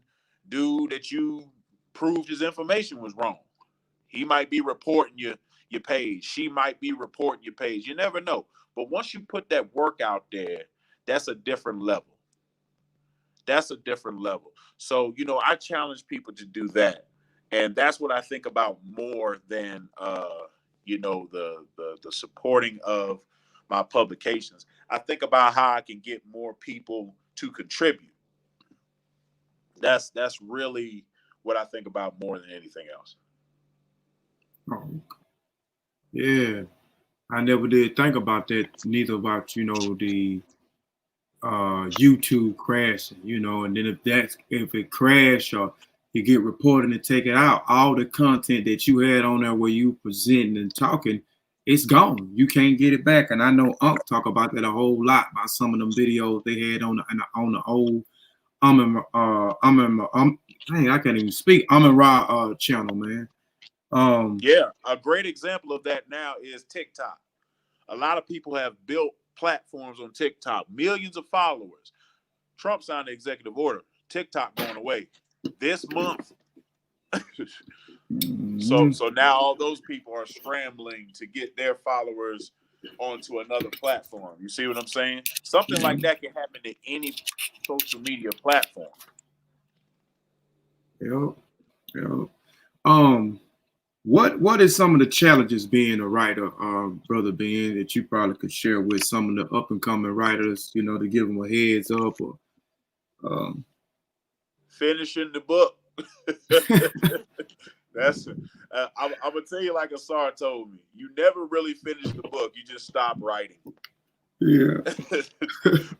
dude that you proved his information was wrong. He might be reporting your page. She might be reporting your page. You never know. But once you put that work out there, that's a different level. That's a different level. So, I challenge people to do that. And that's what I think about more than, the supporting of my publications. I think about how I can get more people to contribute. That's really what I think about more than anything else. Oh, yeah. I never did think about that, neither about, the YouTube crashing, and then if it crash or you get reported and take it out, all the content that you had on there where you presenting and talking, it's gone. You can't get it back. And I know Unc talk about that a whole lot, about some of them videos they had on the old I can't even speak. Amin Ra channel, man. Yeah, a great example of that now is TikTok. A lot of people have built platforms on TikTok, millions of followers. Trump signed the executive order. TikTok going away this month. So now all those people are scrambling to get their followers onto another platform. You see what I'm saying? Something like that can happen to any social media platform. Yep. What is some of the challenges being a writer, Brother Ben, that you probably could share with some of the up and coming writers, to give them a heads up or finishing the book. That's I'm gonna tell you like Asar told me. You never really finish the book. You just stop writing. Yeah.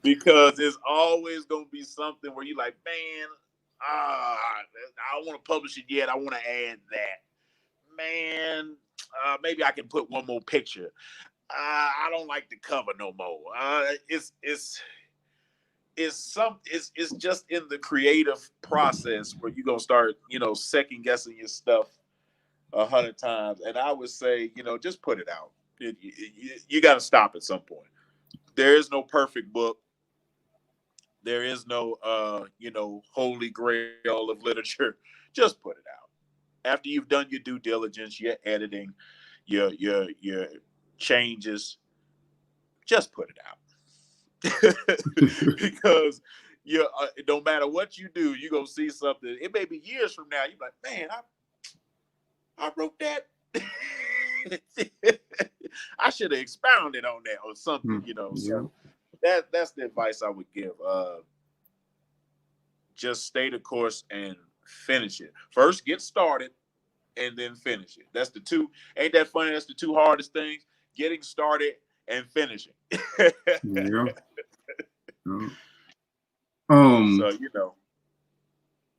Because there's always gonna be something where you're like, man, I don't want to publish it yet. I want to add that. Man, maybe I can put one more picture. I don't like the cover no more. it's just in the creative process where you're gonna start, second guessing your stuff 100 times. And I would say, just put it out. You got to stop at some point. There is no perfect book. There is no, holy grail of literature. Just put it out. After you've done your due diligence, your editing, your changes, just put it out. Because no matter what you do, you're gonna see something. It may be years from now. You're like, man, I wrote that. I should have expounded on that or something, So that's the advice I would give. Just stay the course and finish it. First, get started and then finish it. That's the two. Ain't that funny? That's the two hardest things: getting started and finishing. Yeah. So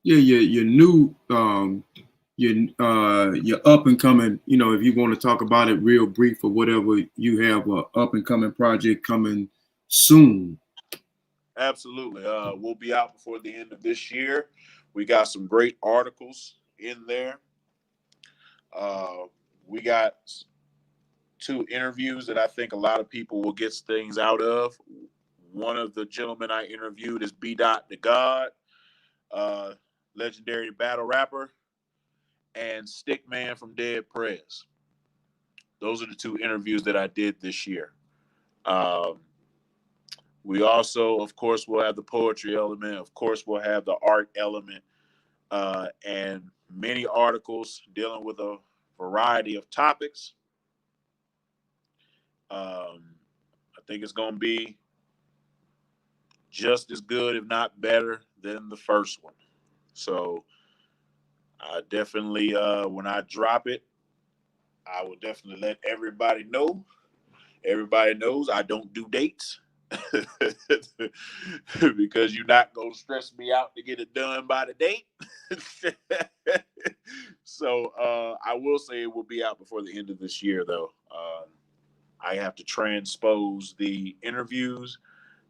your new your up and coming, if you want to talk about it real brief or whatever, you have a up and coming project coming soon. Absolutely. We'll be out before the end of this year. We got some great articles in there. We got 2 interviews that I think a lot of people will get things out of. One of the gentlemen I interviewed is B. Dot the God, legendary battle rapper, and Stickman from Dead Prez. Those are the 2 interviews that I did this year. We also, of course, will have the poetry element. Of course, we'll have the art element, and many articles dealing with a variety of topics. I think it's going to be just as good, if not better, than the first one. So I definitely, when I drop it, I will definitely let everybody know. Everybody knows I don't do dates because you're not going to stress me out to get it done by the date. So I will say it will be out before the end of this year, though. I have to transpose the interviews,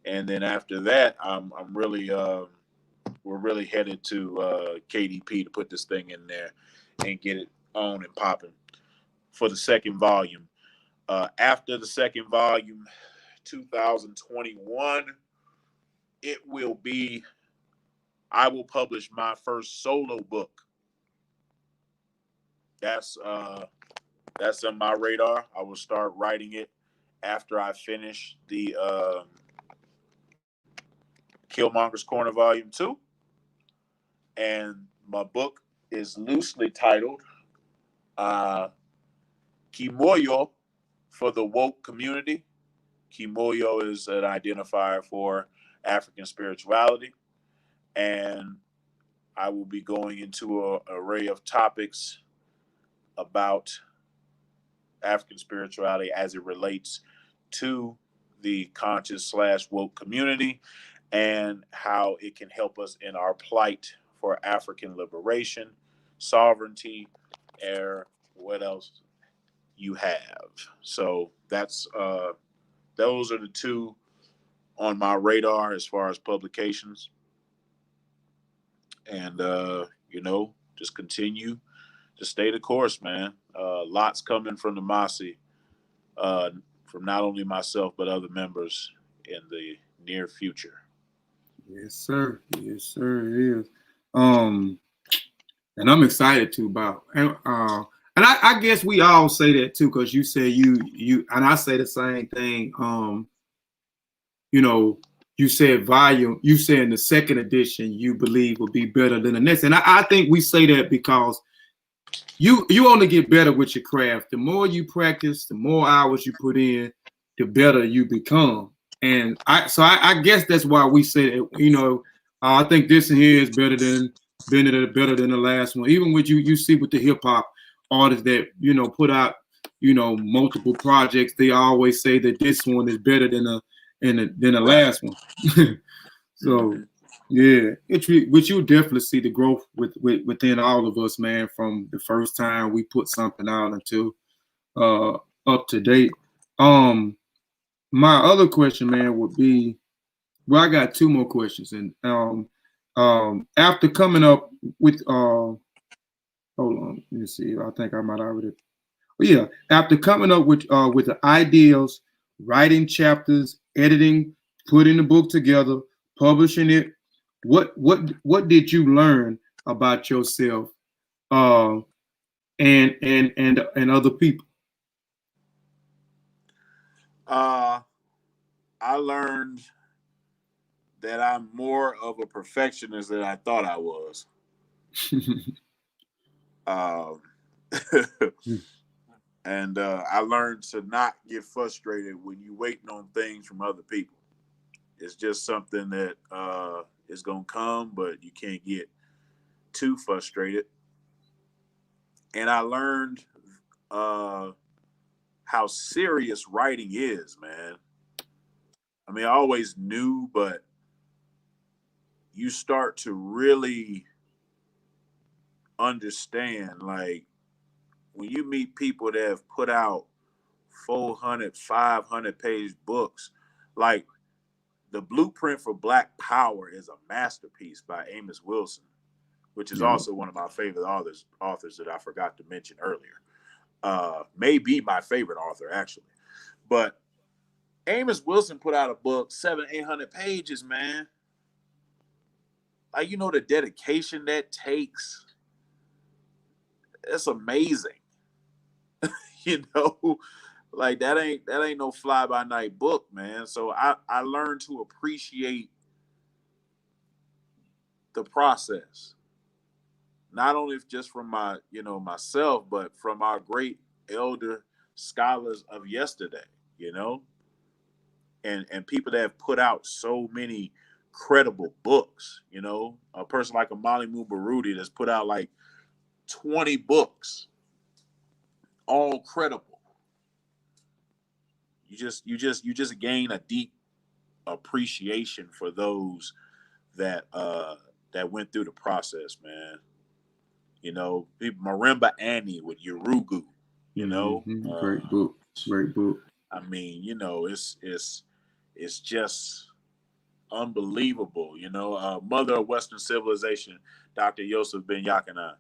and then after that, I'm really we're really headed to KDP to put this thing in there and get it on and popping for the second volume. After the second volume, 2021, I will publish my first solo book. That's on my radar. I will start writing it after I finish the Killmonger's Corner Volume 2. And my book is loosely titled Killmonger for the Woke Community. Killmonger is an identifier for African spirituality. And I will be going into an array of topics about African spirituality as it relates to the conscious/woke community and how it can help us in our plight for African liberation, sovereignty, or what else you have. So those are the 2 on my radar as far as publications. And just continue to stay the course, man. Lots coming from the Mossi, from not only myself but other members in the near future. Yes, sir. Yes, sir. It is. And I'm excited too about. And I guess we all say that too, because you say you and I say the same thing. You said volume. You said in the second edition you believe will be better than the next, and I think we say that because you only get better with your craft. The more you practice, the more hours you put in, the better you become. And I guess that's why we say that. I think this here is better than the last one. Even with you see with the hip hop artists that put out multiple projects, they always say that this one is better than the last one. So yeah, which you definitely see the growth within all of us, man, from the first time we put something out until up to date. My other question, man, would be, Well, I got two more questions, and after coming up with hold on, let me see. I think I might already. Yeah, after coming up with the ideas, writing chapters, editing, putting the book together, publishing it, what did you learn about yourself and other people? I learned that I'm more of a perfectionist than I thought I was. And I learned to not get frustrated when you're waiting on things from other people. It's just something that is going to come, but you can't get too frustrated. And I learned how serious writing is, man. I mean, I always knew, but you start to really understand, like, when you meet people that have put out 400, 500-page books, like the Blueprint for Black Power is a masterpiece by Amos Wilson, which is also one of my favorite authors that I forgot to mention earlier. May be my favorite author, actually. But Amos Wilson put out a book, 700-800 pages, man. Like, you know, the dedication that takes, it's amazing. You know, like that ain't no fly-by-night book, man. So I learned to appreciate the process, not only just from my, myself, but from our great elder scholars of yesterday, and people that have put out so many credible books. A person like Amalimu Barudi that's put out like 20 books, all credible. You just gain a deep appreciation for those that went through the process, man. Marimba Annie with Yurugu, Great book. I mean, it's just unbelievable, Mother of Western Civilization, Dr. Yosef Ben Yakana,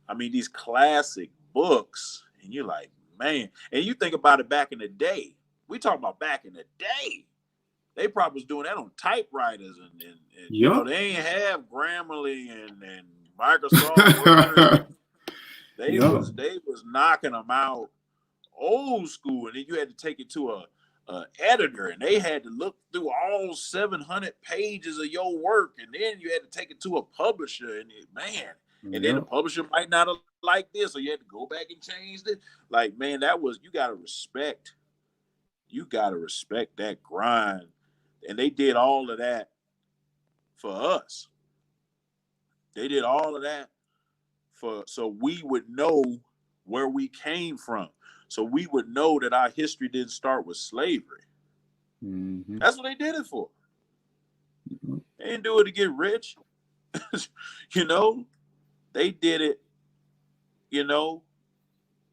I mean, these classic books, and you're like, man, and you think about it back in the day. We talking about back in the day. They probably was doing that on typewriters and they ain't have Grammarly and Microsoft Word. They was knocking them out old school, and then you had to take it to a editor, and they had to look through all 700 pages of your work, and then you had to take it to a publisher, and then the publisher might not have liked this, so you had to go back and change it. Like, man, you gotta respect that grind, and they did all of that for us. They did all of that so we would know where we came from. So we would know that our history didn't start with slavery. Mm-hmm. That's what they did it for. Mm-hmm. They didn't do it to get rich. They did it,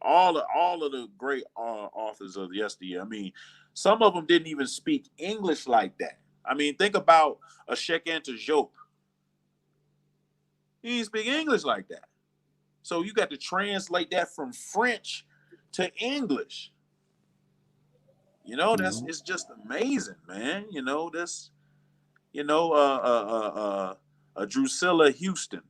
all of the great authors of yesteryear. I mean, some of them didn't even speak English like that. I mean, think about a Anta Diop. He didn't speak English like that. So you got to translate that from French to English. It's just amazing, man. Drusilla Houston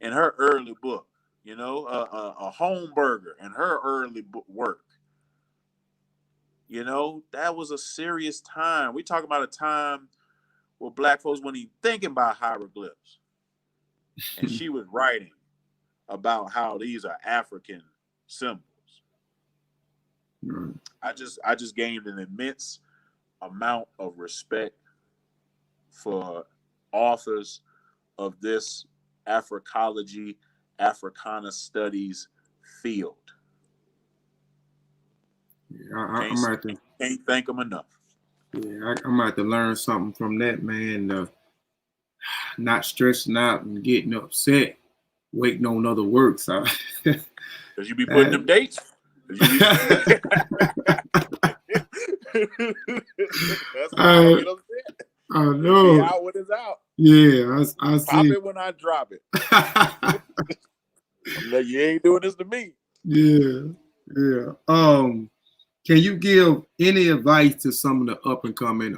in her early book, a Holmberger in her early work. That was a serious time. We talk about a time where Black folks weren't even thinking about hieroglyphs. And she was writing about how these are African symbols. Mm. I just gained an immense amount of respect for authors of this Africology, Africana studies field. Yeah, can't thank them enough. Yeah, I might have to learn something from that, man. Not stressing out and getting upset, waiting on other works. Because you be putting them dates. That's how, you know what I'm saying? I Be know. out when it's out. Yeah, I Pop see. it when I drop it. I'm like, you ain't doing this to me. Yeah. Can you give any advice to some of the up and coming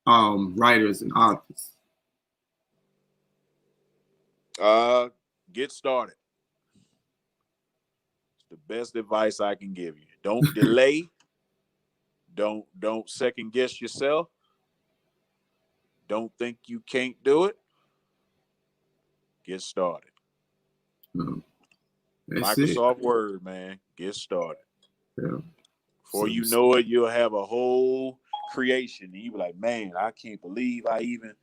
writers and authors? Get started. It's the best advice I can give you. Don't delay. Don't second guess yourself. Don't think you can't do it. Get started. That's Microsoft it. Word, man. Get started. Yeah. Before you know it, you'll have a whole creation. And you'll be like, man, I can't believe I even.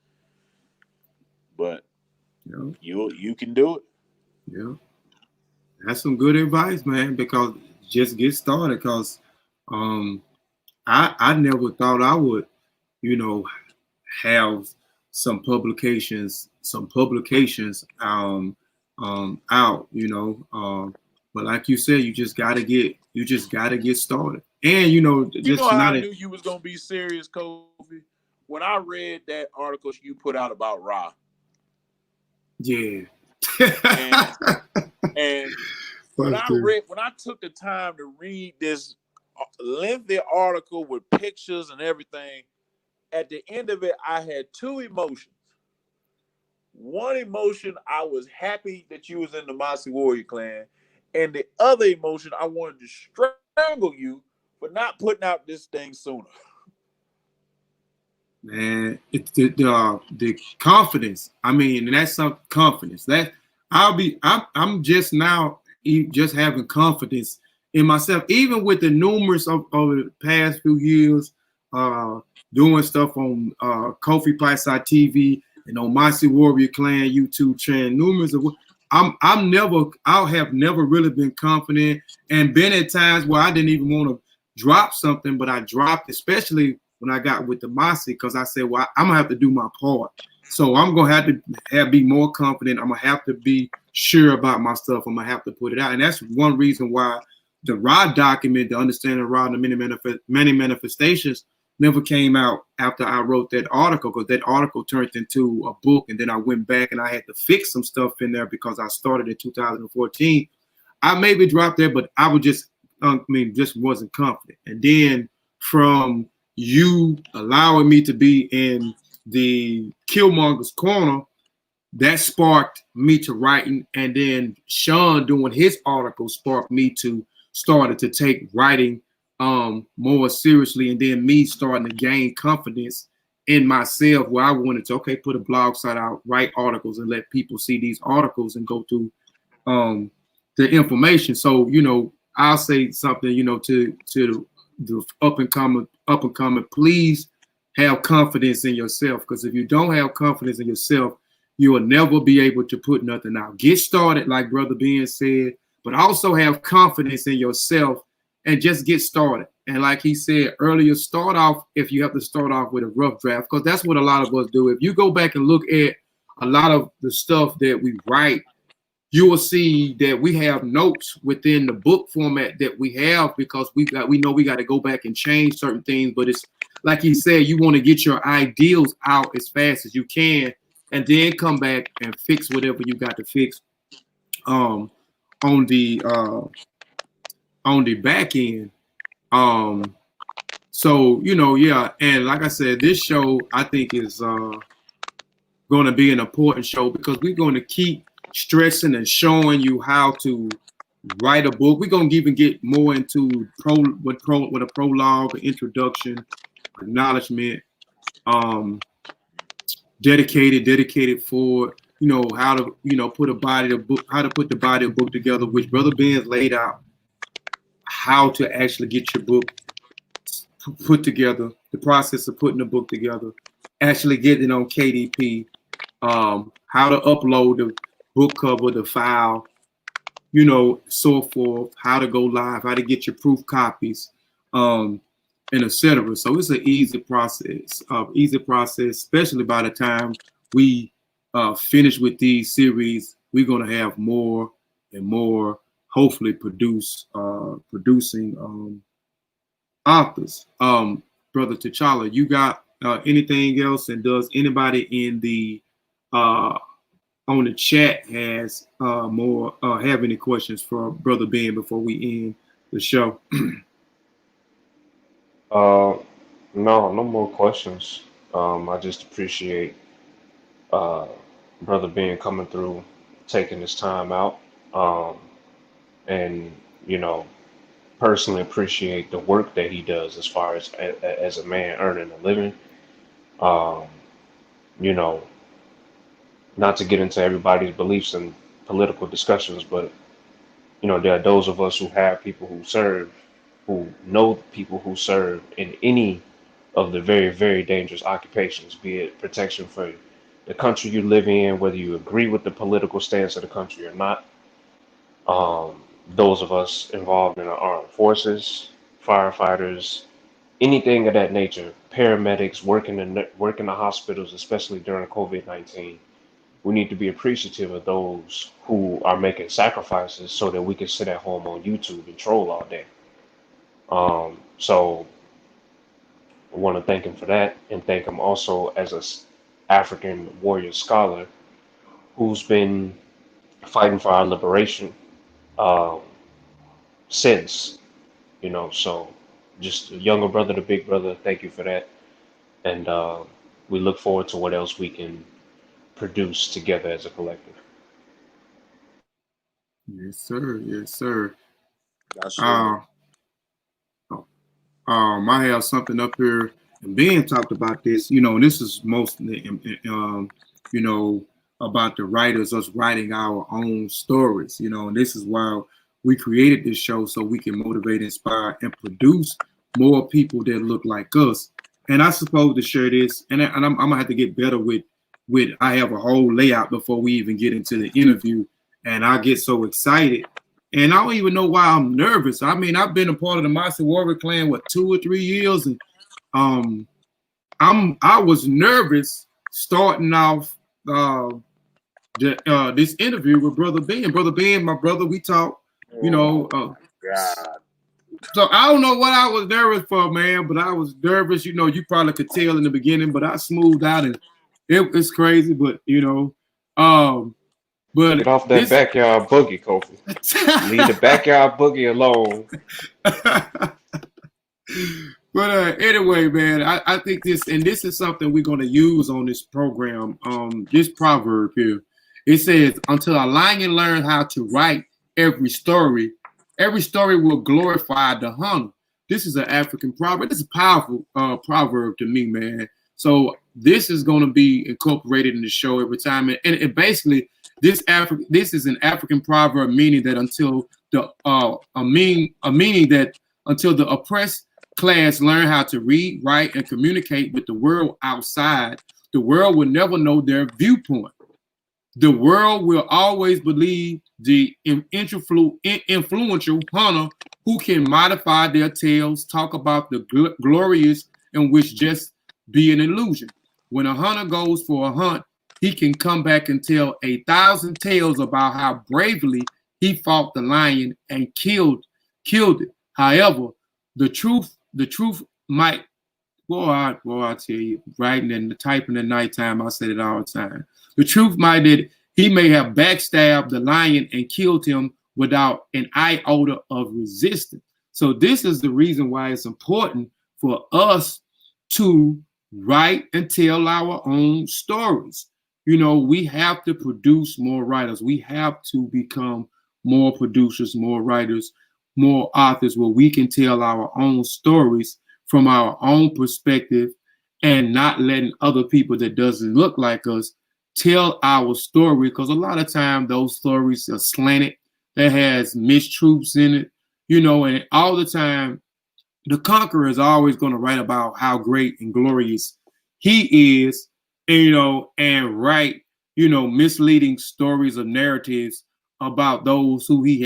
But you can do it. Yeah. That's some good advice, man, because just get started. Because I never thought I would, have some publications out, but like you said, you just gotta get started. And how I knew you was gonna be serious, Kofi? When I read that article you put out about Ra. Yeah. and when I took the time to read this lengthy article with pictures and everything, at the end of it, I had two emotions. One emotion, I was happy that you was in the Mossi Warrior Clan, and the other emotion, I wanted to strangle you for not putting out this thing sooner. Man, it's the confidence. I mean, and that's some confidence. That I'm just now just having confidence in myself, even with the numerous of the past few years, doing stuff on Kofi Piesie TV and on Mossi Warrior Clan YouTube channel. Numerous of I have never really been confident, and been at times where I didn't even want to drop something, but I dropped, especially when I got with the Mossi, because I said, well, I'm gonna have to do my part. So I'm gonna have to be more confident. I'm gonna have to be sure about my stuff. I'm gonna have to put it out, and that's one reason why the Ra document, the Understanding Ra and the many manifestations, never came out after I wrote that article, because that article turned into a book, and then I went back and I had to fix some stuff in there because I started in 2014. I maybe dropped there, but I would just wasn't confident. And then from you allowing me to be in the Killmonger's corner, that sparked me to writing, and then Shawn doing his article sparked me to started to take writing more seriously, and then me starting to gain confidence in myself, where I wanted to put a blog site out, write articles, and let people see these articles and go through the information. So I'll say something to the up and coming, please have confidence in yourself, because if you don't have confidence in yourself, you will never be able to put nothing out. Get started, like Brother Ben said, but also have confidence in yourself and just get started. And like he said earlier, start off, if you have to start off with a rough draft, because that's what a lot of us do. If you go back and look at a lot of the stuff that we write, you will see that we have notes within the book format that we have, because we know we got to go back and change certain things. But it's like he said, you want to get your ideals out as fast as you can, and then come back and fix whatever you got to fix on the back end. So yeah, and like I said, this show I think is going to be an important show, because we're going to keep stressing and showing you how to write a book. We're going to even get more into with a prologue, an introduction, acknowledgement, dedicated for how to put the body of book together, which Brother Ben's laid out how to actually get your book put together, the process of putting the book together, actually getting it on KDP, how to upload the book cover, the file, so forth, how to go live, how to get your proof copies, and etc. So it's an easy process, especially by the time we finish with these series. We're going to have more and more, hopefully producing authors. Brother T'Challa, you got anything else? And does anybody in the on the chat has more have any questions for Brother Ben before we end the show? No more questions. I just appreciate Brother Ben coming through, taking his time out, and personally appreciate the work that he does as far as a man earning a living. Um, you know, Not to get into everybody's beliefs and political discussions, but there are those of us who have people who serve, who know people who serve in any of the very, very dangerous occupations, be it protection for the country you live in, whether you agree with the political stance of the country or not. Those of us involved in the armed forces, firefighters, anything of that nature, paramedics working in the hospitals, especially during COVID-19. We need to be appreciative of those who are making sacrifices so that we can sit at home on YouTube and troll all day. So I want to thank him for that, and thank him also as a African warrior scholar who's been fighting for our liberation um, since, so just a younger brother to big brother, thank you for that. And we look forward to what else we can produce together as a collective. Yes, sir. Yes, sir. That's I have something up here, and Ben talked about this. And this is mostly, about the writers, us writing our own stories. And this is why we created this show, so we can motivate, inspire, and produce more people that look like us. And I suppose to share this, and I'm gonna have to get better with. I have a whole layout before we even get into the interview, and I get so excited. And I don't even know why I'm nervous. I mean, I've been a part of the Mossi Warrior clan 2 or 3 years, and I was nervous starting off this interview with Brother Ben. Brother Ben, my brother, we talk. God. So I don't know what I was nervous for, man, but I was nervous. You probably could tell in the beginning, but I smoothed out, and it's crazy. But but get off that backyard boogie, Kofi. Leave the backyard boogie alone. But anyway, man, I think this is something we're going to use on this program. This proverb here, it says, "Until a lion learns how to write every story will glorify the hunter." This is an African proverb. This is a powerful proverb to me, man. So this is going to be incorporated in the show every time, and it basically. This is an African proverb, meaning that until the oppressed class learn how to read, write, and communicate with the world outside, the world will never know their viewpoint. The world will always believe the influential hunter who can modify their tales, talk about the glorious, and which just be an illusion. When a hunter goes for a hunt, he can come back and tell 1,000 tales about how bravely he fought the lion and killed it. However, the truth might, I tell you, writing and typing at nighttime, I said it all the time. The truth might that he may have backstabbed the lion and killed him without an iota of resistance. So this is the reason why it's important for us to write and tell our own stories. We have to produce more writers. We have to become more producers, more writers, more authors, where we can tell our own stories from our own perspective and not letting other people that doesn't look like us tell our story. Because a lot of times those stories are slanted, that has mistruths in it, and all the time the conqueror is always going to write about how great and glorious he is, and write, misleading stories or narratives about those who he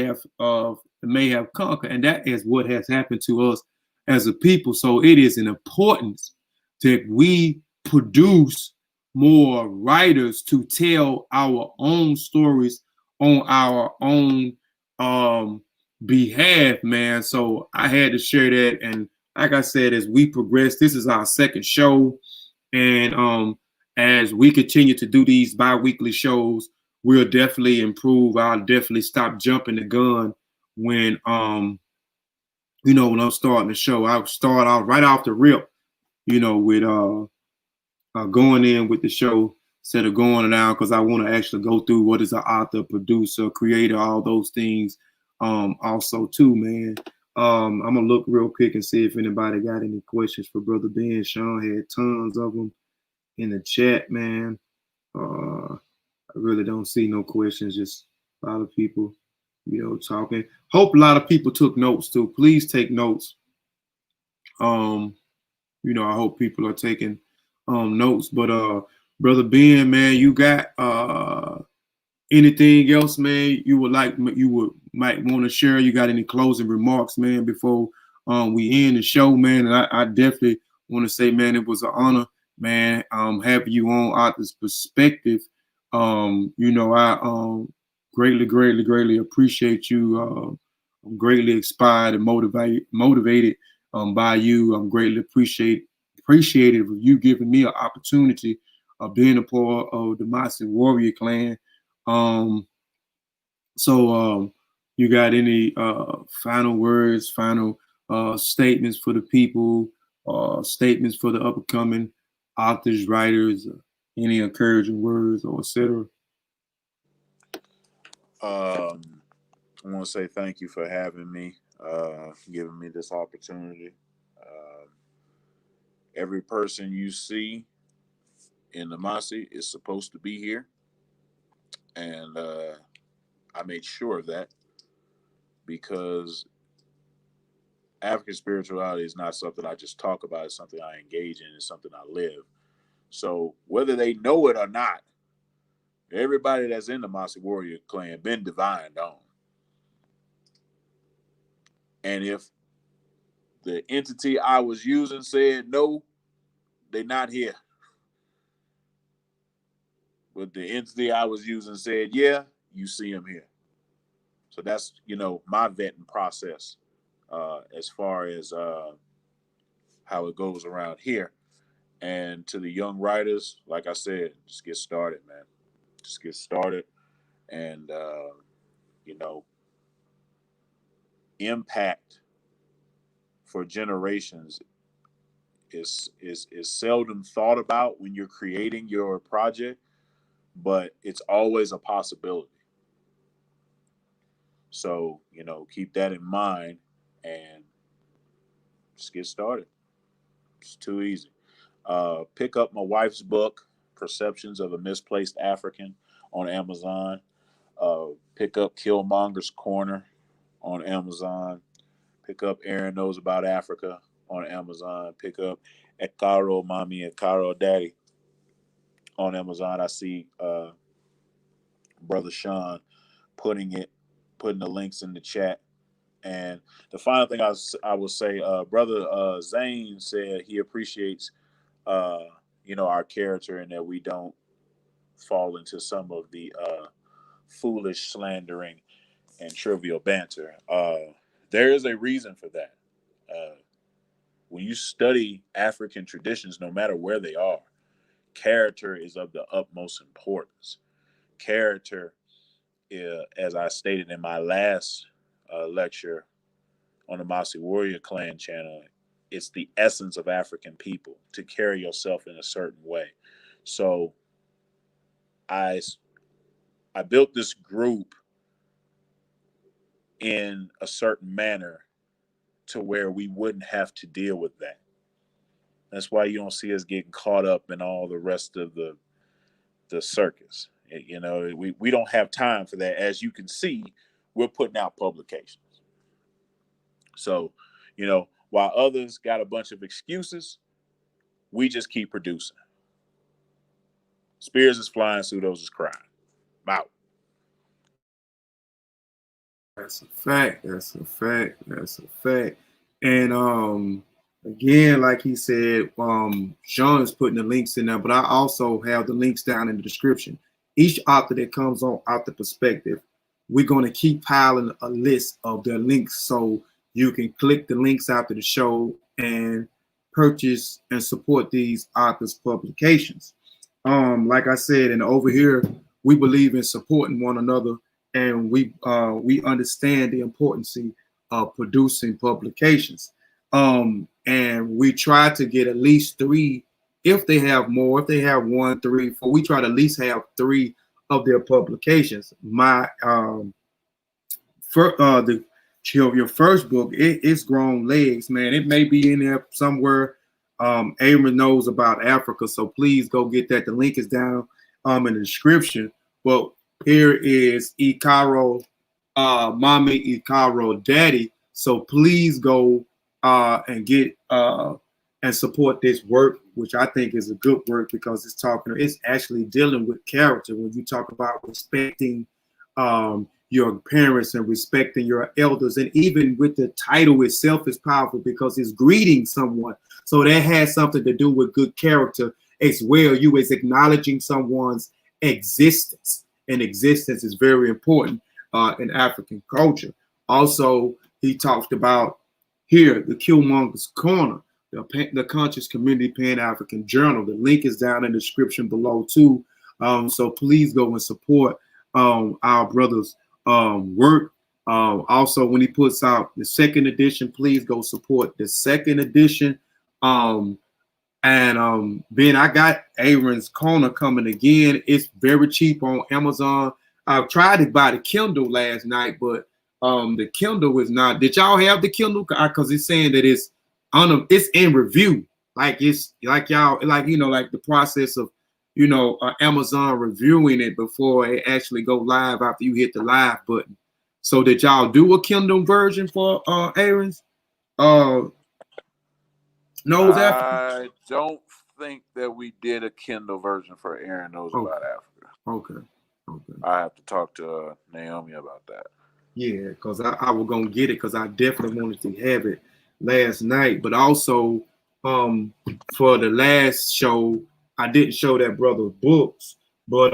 may have conquered. And that is what has happened to us as a people. So it is an importance that we produce more writers to tell our own stories on our own behalf, man. So I had to share that, and like I said, as we progress, this is our second show, and as we continue to do these bi-weekly shows, we'll definitely improve. I'll definitely stop jumping the gun when you know, when I'm starting the show. I'll start out right off the rip, you know, with going in with the show instead of going down, because I want to actually go through what is an author, producer, creator, all those things. Also too, man. I'm gonna look real quick and see if anybody got any questions for Brother Ben. Shawn had tons of them in the chat, man. I really don't see no questions, just a lot of people, you know, talking. Hope a lot of people took notes too. Please take notes. You know, I hope people are taking notes. But Brother Ben, man, you got anything else, man, you might want to share? You got any closing remarks, man, before we end the show, man? And I definitely want to say, man, it was an honor, man, having you on Author's Perspective. You know, I greatly appreciate you. I'm greatly inspired and motivated by you. I'm greatly appreciative of you giving me an opportunity of being a part of the Mossi Warrior Clan. You got any final words, final statements for the people, statements for the upcoming authors, writers, any encouraging words, or etc.? I want to say thank you for having me, giving me this opportunity. Every person you see in the Mossi is supposed to be here, and I made sure of that, because African spirituality is not something I just talk about. It's something I engage in. It's something I live. So whether they know it or not, everybody that's in the Mossi Warrior Clan been divined on. And if the entity I was using said no, they not here. But the entity I was using said, yeah, you see them here. So that's, you know, my vetting process as far as how it goes around here. And to the young writers, like I said, just get started, man. Just get started. And, you know, impact for generations is seldom thought about when you're creating your project, but it's always a possibility. So, you know, keep that in mind and just get started. It's too easy. Pick up my wife's book, Perceptions of a Misplaced African, on Amazon. Pick up Killmonger's Corner on Amazon. Pick up Aaron Knows About Africa on Amazon. Pick up Ekaaro Mommy, Ekaaro Daddy on Amazon. I see Brother Shawn putting the links in the chat. And the final thing I will say, Brother Zane said he appreciates, you know, our character, and that we don't fall into some of the foolish slandering and trivial banter. There is a reason for that. When you study African traditions, no matter where they are, character is of the utmost importance. Character, as I stated in my last lecture on the Mossi Warrior Clan channel, it's the essence of African people to carry yourself in a certain way. So I built this group in a certain manner to where we wouldn't have to deal with that. That's why you don't see us getting caught up in all the rest of the circus. You know, we don't have time for that. As you can see, we're putting out publications. So, you know, while others got a bunch of excuses, we just keep producing. Spears is flying, Pseudos is crying. I'm out. That's a fact. That's a fact. That's a fact. And again, like he said, Shawn is putting the links in there, but I also have the links down in the description. Each author that comes on Author Perspective, we're going to keep piling a list of their links, so you can click the links after the show and purchase and support these authors' publications. Like I said, and over here, we believe in supporting one another, and we understand the importance of producing publications. And we try to get at least 3, if they have more, if they have 1, 3, 4, we try to at least have 3 of their publications. My your first book, it's grown legs, man. It may be in there somewhere. Aaron knows about Africa, so please go get that. The link is down in the description. But here is Ekaaro, mommy, Ekaaro, daddy. So please go and get and support this work, which I think is a good work, because it's actually dealing with character. When you talk about respecting your parents and respecting your elders, and even with the title itself is powerful because it's greeting someone. So that has something to do with good character as well. You is acknowledging someone's existence, and existence is very important in African culture. Also, he talked about here the Killmonger's Corner, the Conscious Community Pan-African Journal. The link is down in the description below too. So please go and support our brother's work. Also, when he puts out the 2nd edition, please go support the 2nd edition. Ben, I got Aaron's Corner coming again. It's very cheap on Amazon. I tried to buy the Kindle last night, but the Kindle is not. Did y'all have the Kindle? Because it's saying that it's in review. Like it's like y'all, like like the process of Amazon reviewing it before it actually go live after you hit the live button. So did y'all do a Kindle version for Aaron's? No, I don't think that we did a Kindle version for Aaron Knows About Africa. Okay. I have to talk to Naomi about that. Yeah, because I was gonna get it because I definitely wanted to have it last night. But also, for the last show, I didn't show that brother's books. But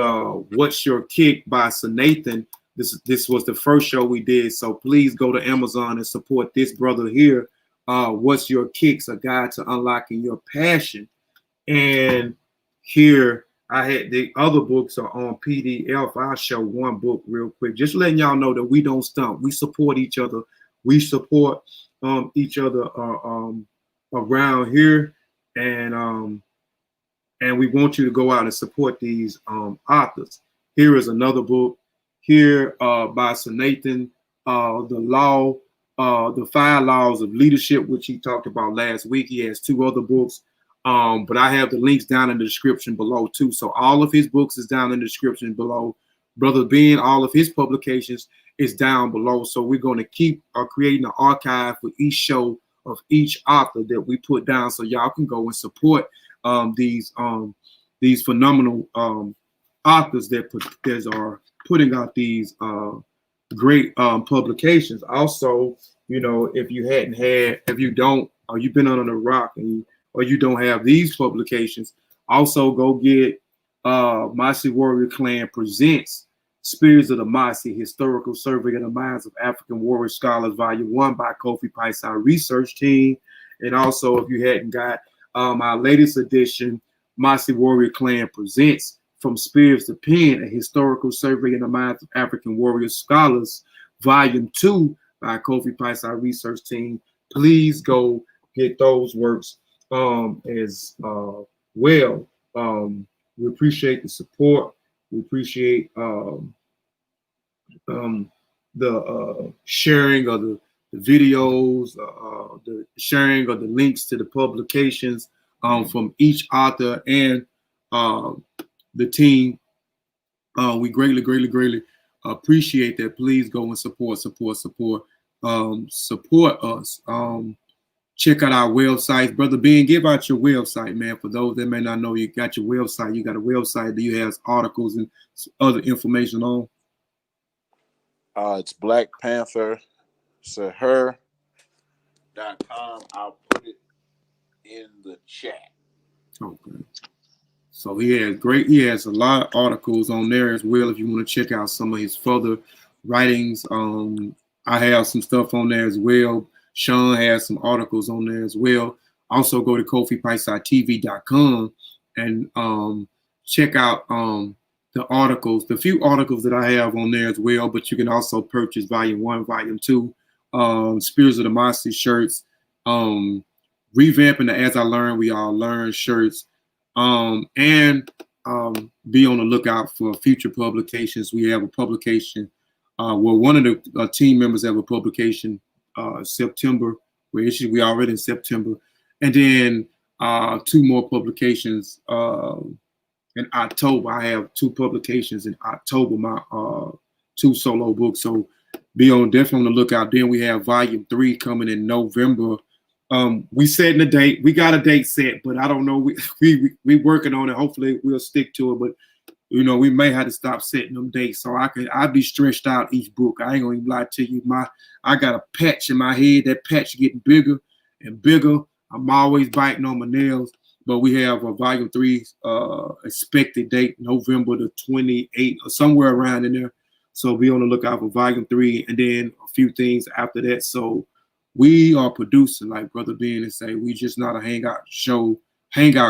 What's Your Kick by Seanathan. This was the first show we did. So please go to Amazon and support this brother here. What's Your Kicks? A Guide to Unlocking Your Passion. And here I had the other books are on PDF. I'll show one book real quick, just letting y'all know that we don't stump. We support each other. We support each other around here, and we want you to go out and support these authors. Here is another book here by Seanathan, the 5 Laws of Leadership, which he talked about last week. He has 2 other books. But I have the links down in the description below too. So all of his books is down in the description below. Brother Ben, all of his publications is down below. So we're going to keep creating an archive for each show of each author that we put down, so y'all can go and support these phenomenal authors that are putting out these great publications. Also, if you don't, or you've been under the rock or you don't have these publications, also go get Mossi Warrior Clan Presents Spirits of the Mossi, Historical Survey of the Minds of African Warrior Scholars, Volume 1 by Kofi Piesie Research Team. And also, if you hadn't got our latest edition, Mossi Warrior Clan Presents From Spirits to Pen, a Historical Survey of the Minds of African Warrior Scholars, Volume 2 by Kofi Piesie Research Team. Please go get those works as well. We appreciate the support. We appreciate the sharing of the videos, the sharing of the links to the publications from each author and the team. We greatly appreciate that. Please go and support us. Check out our website. Brother Ben, give out your website, man. For those that may not know, you got your website. You got a website that you have articles and other information on. It's Black Panther Seher.com. I'll put it in the chat. Okay. So he has a lot of articles on there as well if you want to check out some of his further writings. I have some stuff on there as well Shawn has some articles on there as well. Also go to KofiPiesieTV.com and check out the articles, the few articles that I have on there as well. But you can also purchase Volume 1, Volume 2, Spirits of the Mossi shirts, revamping the As I Learn, We All Learn shirts, and be on the lookout for future publications. We have a publication where one of the team members have a publication September. We already in September, and then 2 more publications in October. I have 2 publications in October, my 2 solo books. So be definitely on the lookout. Then we have Volume 3 coming in November. We setting a date. We got a date set, but I don't know. We working on it. Hopefully we'll stick to it. But you know, we may have to stop setting them dates. So I'd be stretched out each book. I ain't gonna even lie to you. I got a patch in my head. That patch getting bigger and bigger. I'm always biting on my nails. But we have a Volume 3 expected date, November the 28th or somewhere around in there. So be on the lookout for Volume 3 and then a few things after that. So we are producing, like Brother Ben and say, we just not a hangout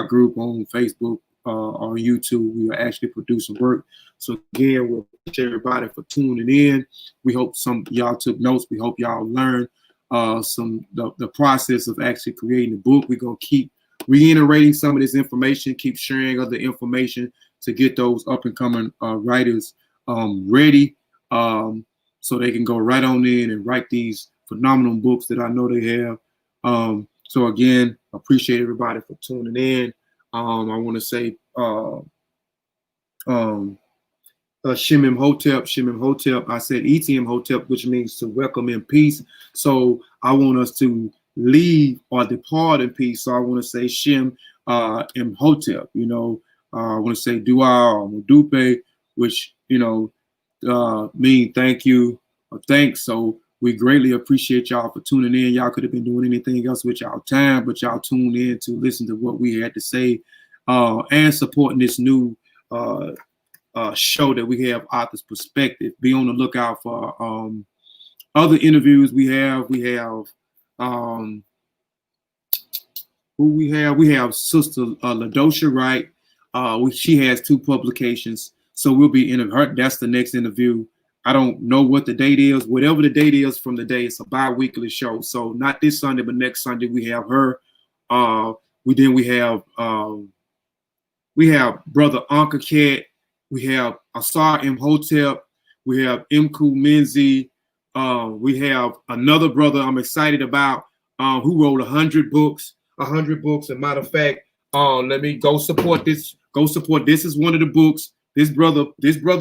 group on Facebook or YouTube. We are actually producing work. So again, we'll thank everybody for tuning in. We hope some y'all took notes. We hope y'all learned the process of actually creating the book. We're gonna keep reiterating some of this information, keep sharing other information to get those up and coming writers ready, so they can go right on in and write these phenomenal books that I know they have. So again, appreciate everybody for tuning in. I want to say Shimim Hotep. I said ETM Hotep, which means to welcome in peace. So I want us to leave or depart in peace. So I want to say Shem Imhotep. You know, I want to say Dua or Mudupe, which mean thank you or thanks. So we greatly appreciate y'all for tuning in. Y'all could have been doing anything else with y'all time, but y'all tuned in to listen to what we had to say and supporting this new show that we have, Author's Perspective. Be on the lookout for other interviews we have. We have who we have? We have Sister LaDosha Wright. She has 2 publications, so we'll be in her. That's the next interview. I don't know what the date is. Whatever the date is from the day, it's a bi-weekly show. So not this Sunday, but next Sunday we have her. We have Brother Anka Cat. We have Asar Imhotep. We have Mku Menzi. We have another brother I'm excited about who wrote 100 books. 100 books. As a matter of fact, let me go support this. Go support. This is one of the books. This brother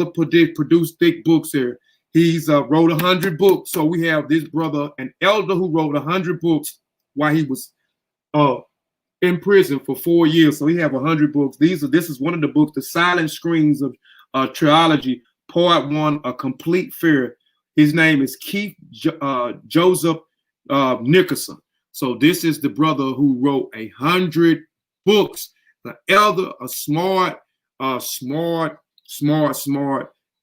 produced thick books here. He's wrote 100 books. So we have this brother, an elder who wrote 100 books while he was in prison for 4 years. So he have 100 books. This is one of the books, The Silent Screams of Trilogy, Part 1, A Complete Fear. His name is Keith Joseph Nickerson. So this is the brother who wrote 100 books. The elder, a smart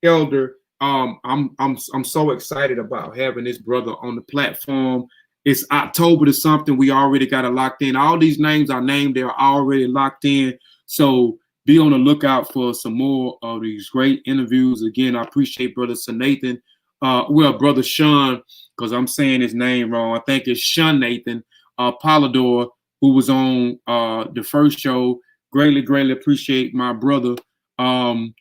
elder. I'm so excited about having this brother on the platform. It's October to something. We already got it locked in. All these names I named, they're already locked in. So be on the lookout for some more of these great interviews. Again, I appreciate Brother Seanathan. Brother Shawn, because I'm saying his name wrong. I think it's Seanathan Polidore, who was on the first show. Greatly appreciate my brother, Benjamin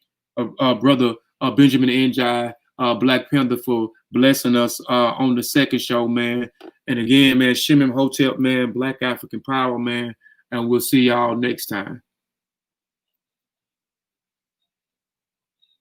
Njie, Black Panther, for blessing us on the second show, man. And again, man, Shimim Hotep, man, Black African Power, man. And we'll see y'all next time.